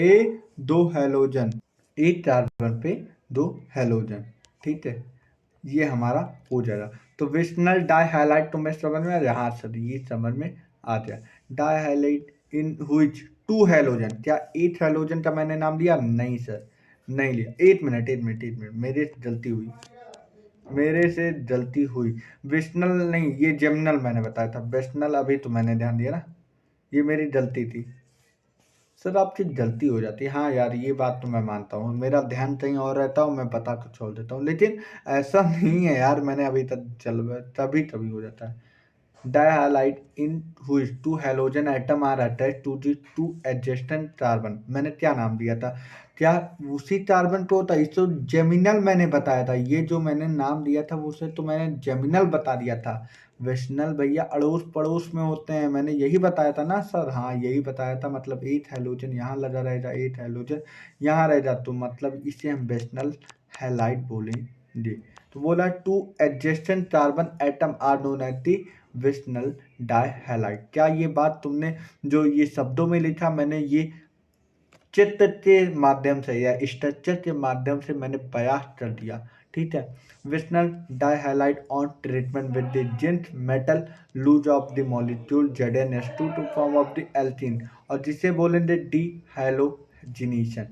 दो हैलोजन, एक कार्बन पे दो हैलोजन, ठीक है, ये हमारा हो जाएगा। तो विस्नल डाई हैलाइड तुम्हें समझ में आ रहा है, हाँ सर ये समझ में आ गया। Dihalide in which two halogen, क्या एक हैलोजन का मैंने नाम लिया, नहीं सर नहीं लिया। एक मिनट एक मिनट एक मिनट, मेरे से गलती हुई, मेरे से गलती हुई। विस्नल नहीं, ये जेमिनल मैंने बताया था, वेस्नल अभी तो मैंने ध्यान दिया ना, ये मेरी गलती थी। सर आपसे गलती हो जाती है, हाँ यार ये बात तो मैं मानता हूँ, मेरा ध्यान कहीं और रहता हूँ, मैं बता कुछ और देता हूँ, लेकिन ऐसा नहीं है यार, मैंने अभी तक तभी तभी हो जाता है। डाइहालाइड in which two halogen atom are attached to the two adjacent carbon, मैंने क्या नाम दिया था, क्या उसी कार्बन पे होता है, इसको जेमिनल मैंने बताया था, ये जो मैंने नाम दिया था उसे तो मैंने जेमिनल बता दिया था। वेशनल भैया अड़ोस पड़ोस में होते हैं, मैंने यही बताया था ना सर, हाँ यही बताया था, मतलब एक हैलोजन यहाँ लगा रहेगा, एक हैलोजन यहाँ रहेगा, तो मतलब इसे हम वेशनल हैलाइड बोलेंगे। तो बोला two adjacent carbon atom are known as the vicinal dihalide. क्या ये बात तुमने जो ये शब्दों में लिखा, मैंने ये चित्र के माध्यम से या स्ट्रक्चर के माध्यम से मैंने बयां कर दिया, ठीक है। Vicinal dihalide on treatment with the zinc metal lose of the molecule ZnS2 to form of the alkene, और जिसे बोलेंगे dehalogenation.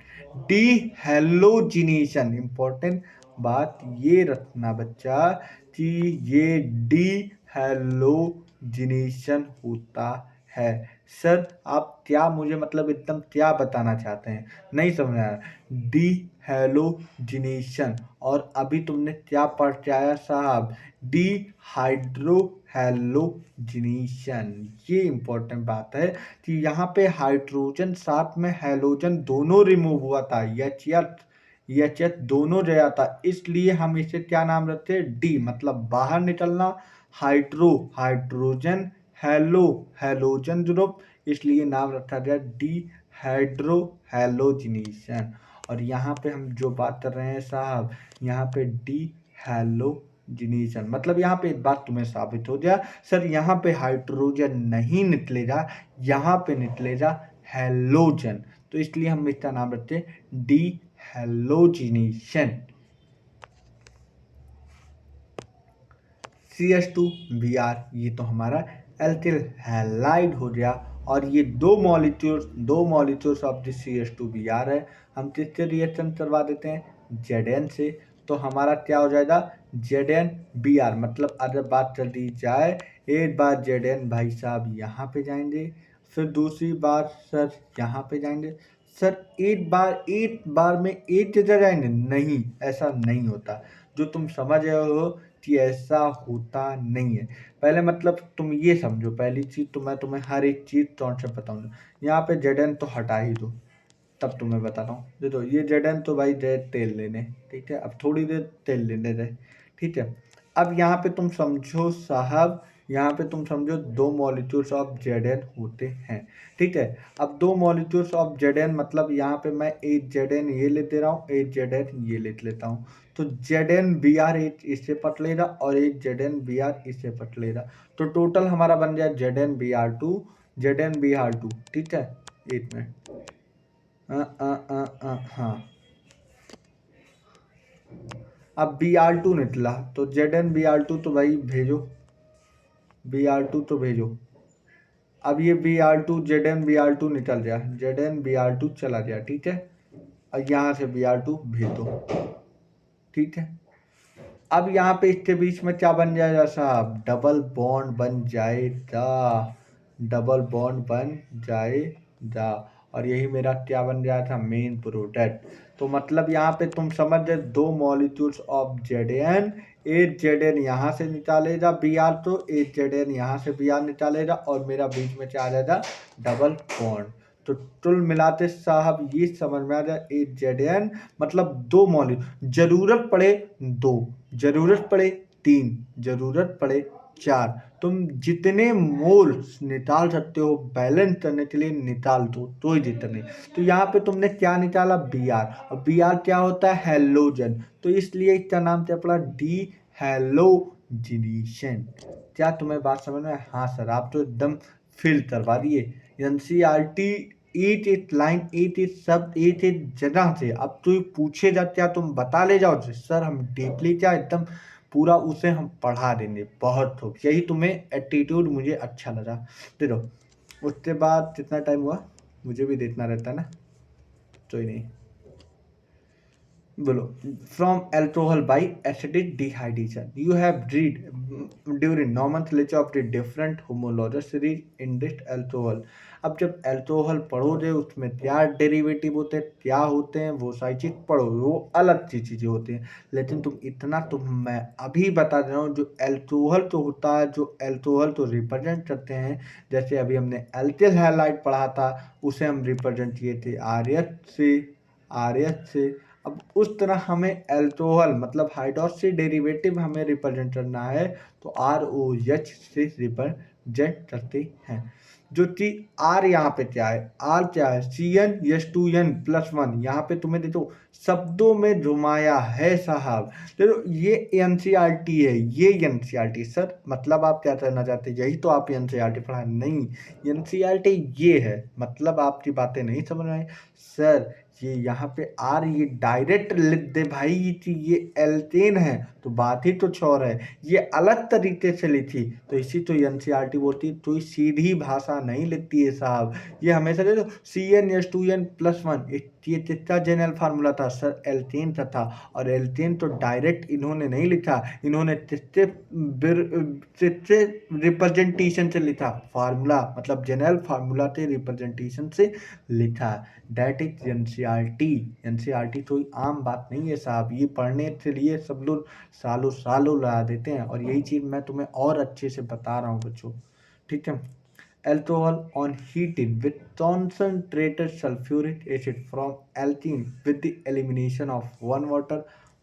Dehalogenation, important बात ये रखना बच्चा कि ये डी हैलोजिनेशन होता है। सर आप क्या मुझे मतलब एकदम क्या बताना चाहते हैं, नहीं समझ में आया। डी हैलोजिनेशन, और अभी तुमने क्या पढ़ के आया साहब, डी हाइड्रो हैलोजिनेशन। ये इंपॉर्टेंट बात है कि यहाँ पे हाइड्रोजन साथ में हैलोजन दोनों रिमूव हुआ था, एच दोनों गया था, इसलिए हम इसे क्या नाम रखते हैं, डी मतलब बाहर निकलना, हाइड्रोजन, हेलो हैलोजन ग्रुप, इसलिए नाम रखा गया डी हाइड्रो हैलोजिनेशन। और यहाँ पे हम जो बात कर रहे हैं साहब, यहाँ पे डी हैलोजिनेशन मतलब यहाँ पे एक बात तुम्हें साबित हो गया सर, यहाँ पे हाइड्रोजन नहीं निकलेगा, यहाँ पे निकलेगा हैलोजन, तो इसलिए हम इसका नाम रखते हैं डी हैलोजिनेशन। CH2Br, ये तो हमारा एल्किल हैलाइड हो गया, और ये दो मॉलिक्यूल्स ऑफ द CH2Br है। हम किससे रिएक्शन करवा देते हैं, Zn से, तो हमारा क्या हो जाएगा ZnBr, मतलब अगर बात कर दी जाए, एक बार Zn भाई साहब यहाँ पे जाएंगे, फिर दूसरी बार सर यहाँ पे जाएंगे, सर एक बार में एक जगह जाएंगे, नहीं ऐसा नहीं होता, जो तुम समझ रहे हो कि ऐसा होता नहीं है। पहले मतलब तुम ये समझो, पहली चीज तो मैं तुम्हें हर एक चीज कॉन्सेप्ट बताऊंगा। यहाँ पे Zn तो हटा ही दो, तब तुम्हें बताता हूँ। देखो ये Zn तो भाई तेल लेने, ठीक है, अब थोड़ी देर तेल लेने दे, ठीक है। अब यहाँ पे तुम समझो साहब, यहाँ पे तुम समझो दो मॉलिक्यूल्स ऑफ Zn होते हैं, ठीक है। अब दो मॉलिक्यूल्स ऑफ Zn मतलब यहाँ पे मैं एक Zn ये ले दे रहा हूँ, एक Zn ये ले लेता हूँ, तो ZnBr एक इससे पट लेगा और एक ZnBr इससे पट लेगा, तो टोटल हमारा बन गया ZnBr2, ठीक है। एक मिनट, हाँ, अब Br2 निकला, तो ZnBr2 तो भाई भेजो, Br2 तो भेजो। अब ये Br2 ZnBr2 निकल गया, ZnBr2 चला गया, ठीक है, और यहाँ से Br2 भेज दो, ठीक है। अब यहाँ पे इसके बीच में क्या बन जाएगा साहब, डबल बॉन्ड बन जाएगा, डबल बॉन्ड बन जाएगा, और यही मेरा क्या बन गया था, मेन प्रोडक्ट। तो मतलब यहाँ पे तुम समझ गए, दो मॉलिक्यूल्स ऑफ Zn, एक Zn यहाँ से निकालेगा Br, तो एक Zn यहाँ से Br निकालेगा, और मेरा बीच में क्या आ जाएगा, डबल बॉन्ड। तो कुल मिलाते साहब ये समझ में आ जाए, एक Zn मतलब दो मॉलिक्यूल, जरूरत पड़े दो, जरूरत पड़े तीन, जरूरत पड़े 4। तुम जितने मोल्स निकाल सकते हो बैलेंस करने के लिए निकाल दो, तो ही जितने। तो यहाँ पे तुमने क्या निकाला, Br, और Br क्या होता है, हेलोजन, तो इसलिए इसका नाम क्या पड़ा, डी हेलोजिनेशन। क्या तुम्हें बात समझ में? हाँ सर, आप तो एकदम फिल करवा दिए। NCERT eat it line, eat it शब्द, ईट इट जगह से। अब तो पूछे जा, क्या तुम बता ले जाओ सर, हम डीपली क्या एकदम पूरा उसे हम पढ़ा देंगे, बहुत खूब। यही तुम्हें एटीट्यूड मुझे अच्छा लगा। दे दो। उसके बाद कितना टाइम हुआ, मुझे भी देखना रहता है ना, तो ही नहीं बोलो। From alcohol by acidic dehydration you have read during nomenclature of the different homologous series in this alcohol. अब जब एल्कोहल पढ़ोगे उसमें क्या डेरिवेटिव होते हैं, क्या होते हैं, वो सारी चीज पढ़ोगे, वो अलग सी चीजें होती हैं। लेकिन तुम इतना तो मैं अभी बता दे रहा हूँ, जो एल्कोहल तो होता है, जो एल्कोहल तो रिप्रेजेंट करते हैं, जैसे अभी हमने एल्किल हैलाइड पढ़ा था, उसे हम रिप्रेजेंट किए थे आरएच से, आरएच से। अब उस तरह हमें एल्कोहल मतलब हाइड्रोक्सी डेरिवेटिव हमें रिप्रेजेंट करना है, तो आर ओ एच से रिप्रेजेंट करते हैं। जो कि आर यहाँ पे क्या है, आर क्या है, C n S two n plus one. यहाँ पे तुम्हें देखो शब्दों में घुमाया है साहब। देखो ये एनसीईआरटी है, ये एनसीईआरटी सर, मतलब आप क्या करना चाहते हैं, यही तो आप एनसीईआरटी पढ़ा नहीं। एनसीईआरटी ये है, मतलब आपकी बातें नहीं समझ में आई सर। ये यहाँ पे आर, ये डायरेक्ट लिख दे भाई कि ये एल्केन है, तो बात ही तो छोर है। ये अलग तरीके से लिखी, तो इसी तो एनसीईआरटी बोलती, तो ये सीधी भाषा नहीं लिखती है साहब। ये हमेशा दे दो CnH2n+1, ये किसका जनरल फार्मूला था सर, एल्केन का था। और एल्केन तो डायरेक्ट इन्होंने नहीं लिखा, इन्होंने किससे रिप्रेजेंटेशन से लिखा, फार्मूला मतलब जनरल फार्मूला के रिप्रेजेंटेशन से लिखा। That is NCERT. एनसीईआरटी कोई आम बात नहीं है साहब, ये पढ़ने के लिए सब लोग सालों सालों लगा देते हैं, और यही चीज़ मैं तुम्हें और अच्छे से बता रहा हूँ बच्चों, ठीक है। Alcohol on heating with concentrated sulfuric acid from alkene with the elimination of one water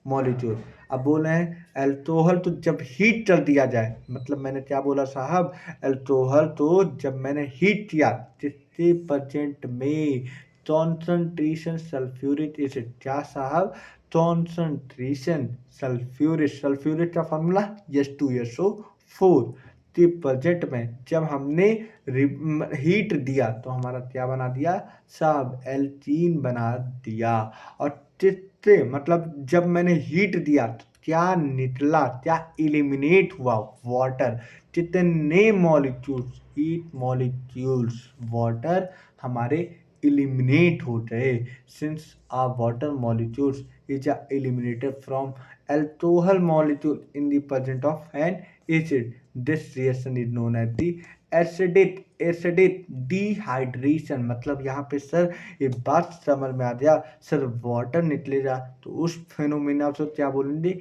molecule। अब बोले हैं एल्कोहल तो जब हीट कर दिया जाए, मतलब मैंने क्या बोला साहब, एल्कोहल तो जब मैंने हीट किया 60% में कॉन्सेंट्रेशन सल्फ्यूरिक एसिड, क्या साहब, कॉन्सेंट्रेशन सल्फ्यूरिक, सल्फ्यूरिक का फॉर्मूला H2SO4 के बजट में जब हमने हीट दिया तो हमारा क्या बना दिया साहब, एल्कीन बना दिया। और कितने मतलब जब मैंने हीट दिया तो क्या निकला, क्या इलिमिनेट हुआ, वाटर। कितने मॉलिक्यूल्स, 8 मॉलिक्यूल्स वाटर हमारे eliminate हो गए। since our water molecules is eliminated from alcohol molecule in the presence of an acid, this reaction is known as the acidic dehydration. मतलब यहाँ पे सर ये बात समझ में आ गया सर, वाटर निकलेगा तो उस फेनोमेना से क्या बोलेंगे,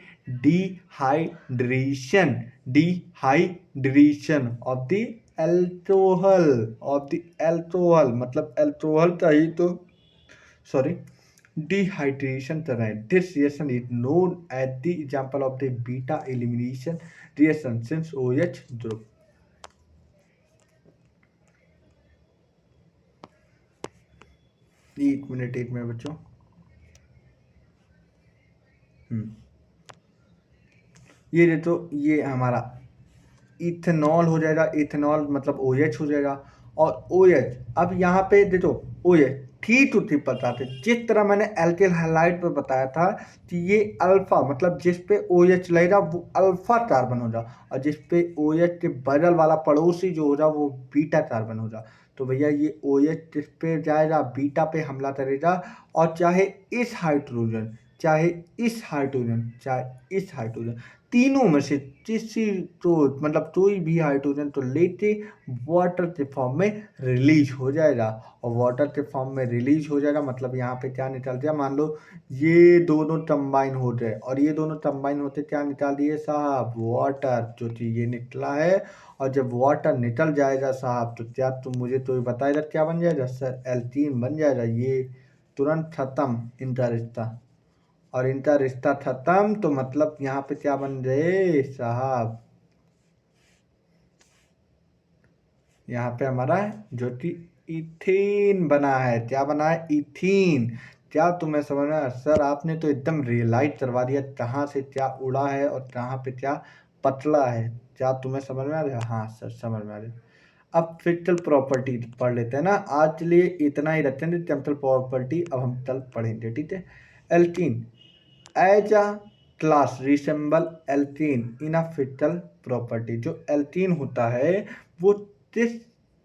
dehydration, dehydration of the alcohol, of the alcohol, मतलब एल्कोहल का ही तो sorry dehydration terrain। This reaction is known as the example of the beta elimination reaction since OH group। 1 minute बच्चों। ये तो ये हमारा इथेनॉल हो जाएगा, इथेनॉल मतलब OH हो जाएगा। और OH अब यहाँ पे देखो OH ठीक उठी बताते, जिस तरह मैंने एल्किल हैलाइड पे बताया था कि ये अल्फा मतलब जिस पे OH लगेगा वो अल्फा कार्बन हो जा, और जिस पे OH के बगल वाला पड़ोसी जो हो जा वो बीटा कार्बन हो जा। तो भैया ये OH जिस पे जाएगा बीटा पे हमला करेगा, और चाहे इस हाइड्रोजन, चाहे इस हाइड्रोजन, चाहे इस हाइड्रोजन, तीनों में से किसी तो मतलब कोई भी हाइड्रोजन तो लेके वाटर के फॉर्म में रिलीज हो जाएगा। और वाटर के फॉर्म में रिलीज हो जाएगा मतलब यहाँ पे क्या निकल जाए, मान लो ये दोनों कंबाइन हो जाए, और ये दोनों कंबाइन होते क्या निकाल दिए साहब, वाटर, जो चीज ये निकला है। और जब वाटर निकल जाएगा साहब तो क्या तुम मुझे तो बताएगा क्या बन जाएगा सर, एल्कीन बन जाएगा। ये तुरंत खत्म इनका रिश्ता, और इनका रिश्ता खत्म तो मतलब यहाँ पे क्या बन गए साहब, यहाँ पे हमारा जो कि इथेन बना है। क्या बना है? इथीन। क्या तुम्हें समझ में आया? सर आपने तो एकदम रियलाइज करवा दिया कहाँ से क्या उड़ा है और कहाँ पे क्या पतला है। क्या तुम्हें समझ में आ रहा है? हाँ सर समझ में आ रहा है। अब फिजिकल प्रॉपर्टी पढ़ लेते हैं ना। आज के लिए इतना ही रखते हैं। केमिकल प्रॉपर्टी अब हम कल पढ़ेंगे, ठीक है। Alkene as a class resemble alkene in a physical property. जो एल्कीन होता है वो किस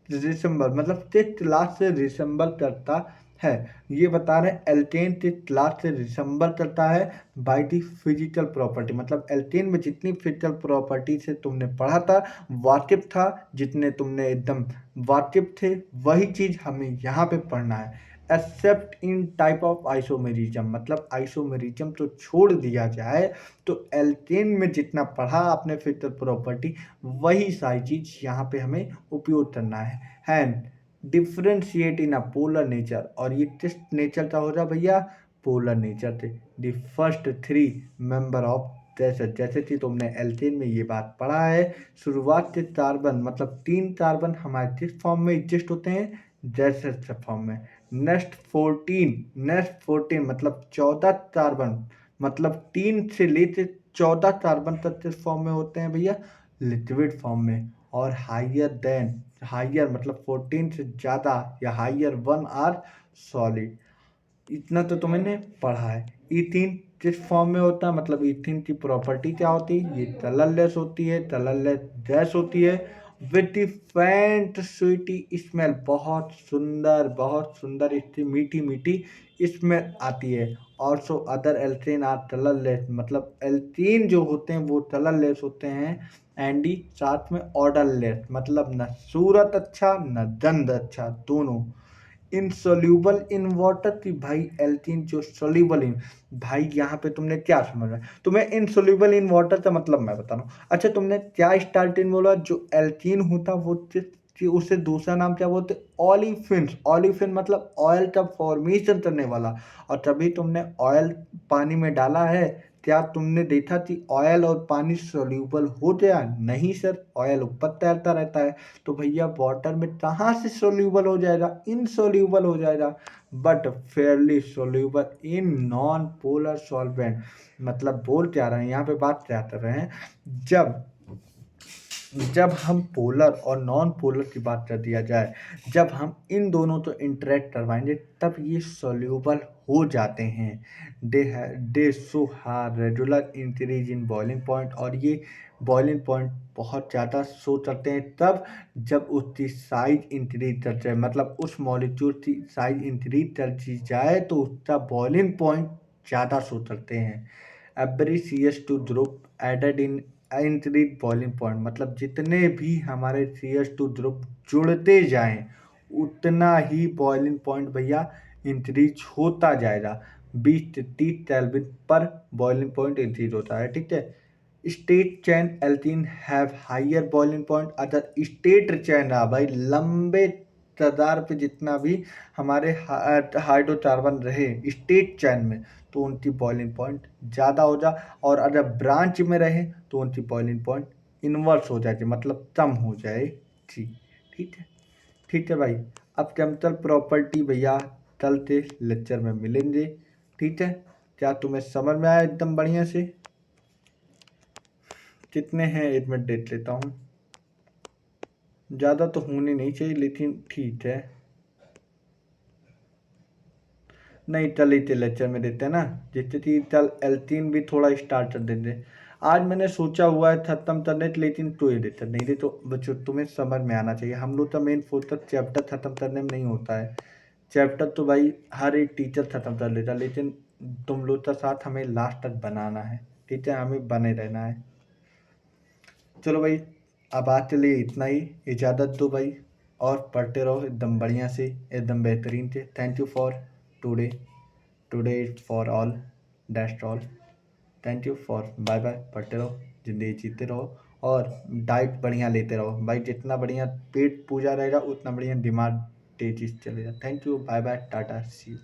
रिसेंबल मतलब किस क्लास से रिसेंबल करता है, ये बता रहे हैं। एल्केन किस क्लास से रिसेंबल करता है बाय द फिजिकल प्रॉपर्टी। मतलब एल्केन में जितनी फिजिकल प्रॉपर्टी से तुमने पढ़ा था, वाकिफ था, जितने तुमने एकदम वाकिफ थे, वही चीज हमें यहाँ पे पढ़ना है। Accept in type of isomerism, मतलब आइसोमेरिज्म तो छोड़ दिया जाए, तो एल्केन में जितना पढ़ा आपने फिजिकल प्रॉपर्टी, वही सारी चीज यहाँ पे हमें उपयोग करना है। And differentiate in a polar nature, और ये किस नेचर का हो रहा भैया? पोलर नेचर थे। The first three member of जैसे कि तुमने एल्केन में ये बात पढ़ा है, शुरुआत के कार्बन मतलब 3 कार्बन हमारे किस फॉर्म में एग्जिस्ट होते हैं? जैसे फॉर्म में। नेक्स्ट 14 मतलब 14 कार्बन, मतलब 3 से लेकर 14 कार्बन तक किस फॉर्म में होते हैं भैया? लिक्विड फॉर्म में। और हाइयर देन, हाइयर मतलब 14 से ज़्यादा या हाइयर 1 आर सॉलिड। इतना तो तुमने पढ़ा है। इथीन किस फॉर्म में होता है? मतलब इथीन की प्रॉपर्टी क्या होती है? ये कलरलेस होती है, कलरलेस गैस होती है विथ फैंट स्वीटी स्मेल। बहुत सुंदर इसकी मीठी मीठी स्मेल आती है। Also other alkane are colourless, मतलब एल्केन जो होते हैं वो कलरलेस होते हैं। एंडी साथ में ऑर्डरलेस, मतलब न सूरत अच्छा न गंध अच्छा, दोनों। इनसोल्यूबल इन वाटर की भाई एल्कीन जो सोल्यूबल इन, भाई यहाँ पे तुमने क्या समझ रहा है? तुम्हें इनसोल्यूबल इन वाटर का मतलब मैं बता रहा हूँ। अच्छा तुमने क्या स्टार्टिंग बोला? जो एल्कीन होता वो कि उसे दूसरा नाम क्या बोलते? ऑलिफिन्स। ऑलिफिन मतलब ऑयल का फॉर्मेशन करने वाला। और तभी तुमने ऑयल पानी में डाला है, क्या तुमने देखा कि ऑयल और पानी सोल्यूबल हो गया? नहीं सर, ऑयल ऊपर तैरता रहता है। तो भैया वाटर में कहाँ से सोल्यूबल हो जाएगा? इनसोल्यूबल हो जाएगा। But Fairlie soluble in non polar solvent. मतलब बोल क्या रहे हैं यहाँ पे, बात क्या कर रहे हैं? जब जब हम पोलर और नॉन पोलर की बात कर दिया जाए, जब हम इन दोनों को इंटरेक्ट करवाएंगे तब ये सोल्यूबल हो जाते हैं। दे show have regular increase in boiling point, और ये बॉइलिंग पॉइंट बहुत ज़्यादा शो करते हैं तब जब उसकी साइज इंक्रीज कर जाए, मतलब उस मॉलिक्यूल की साइज इंक्रीज कर दी जाए तो उसका बॉइलिंग पॉइंट ज़्यादा शो करते हैं। Every CS2 group added in increase boiling point, मतलब जितने भी हमारे CS2 ग्रुप जुड़ते जाएं उतना ही बॉइलिंग पॉइंट भैया इंक्रीज होता जाएगा। 20 से 30 केल्विन पर बॉइलिंग पॉइंट इंक्रीज होता है, ठीक है। Straight chain alkene have higher boiling point other straight chain. भाई लंबे कतार पे जितना भी हमारे हाइड्रोकार्बन रहे स्टेट चैन में, तो उनकी बॉइलिंग पॉइंट ज़्यादा हो जा, और अगर ब्रांच में रहे तो उनकी बॉइलिंग पॉइंट इन्वर्स हो जाएगी, मतलब कम हो जाएगी। ठीक है, ठीक है भाई। अब केमिकल प्रॉपर्टी भैया कल के लेक्चर में मिलेंगे, ठीक है। क्या तुम्हें समझ में आया एकदम बढ़िया से? कितने हैं एक मिनट देख लेता हूँ, ज़्यादा तो होनी नहीं चाहिए लेकिन ठीक है। नहीं चल इतने लेक्चर में देते हैं ना, जितने कि चल एल्कीन भी थोड़ा स्टार्ट कर देते। आज मैंने सोचा हुआ है खत्म करने के, लेकिन तो ये देते नहीं दे, तो बच्चों तुम्हें समझ में आना चाहिए। हम लोग का मेन फोकस चैप्टर खत्म करने में नहीं होता है। चैप्टर तो भाई हर एक टीचर खत्म कर लेता, लेकिन तुम लोग का साथ हमें लास्ट तक बनाना है, ठीक है, हमें बने रहना है। चलो भाई, अब आज के लिए इतना ही, इजाज़त दो भाई, और पढ़ते रहो एकदम बढ़िया से, एकदम बेहतरीन से। Thank you for today, today for all, that's all. Thank you for, bye bye. पढ़ते रहो, ज़िंदगी जीते रहो, और डाइट बढ़िया लेते रहो भाई। जितना बढ़िया पेट पूजा रहेगा उतना बढ़िया दिमाग तेजी से चलेगा। थैंक यू, बाय बाय, टाटा, सी यू।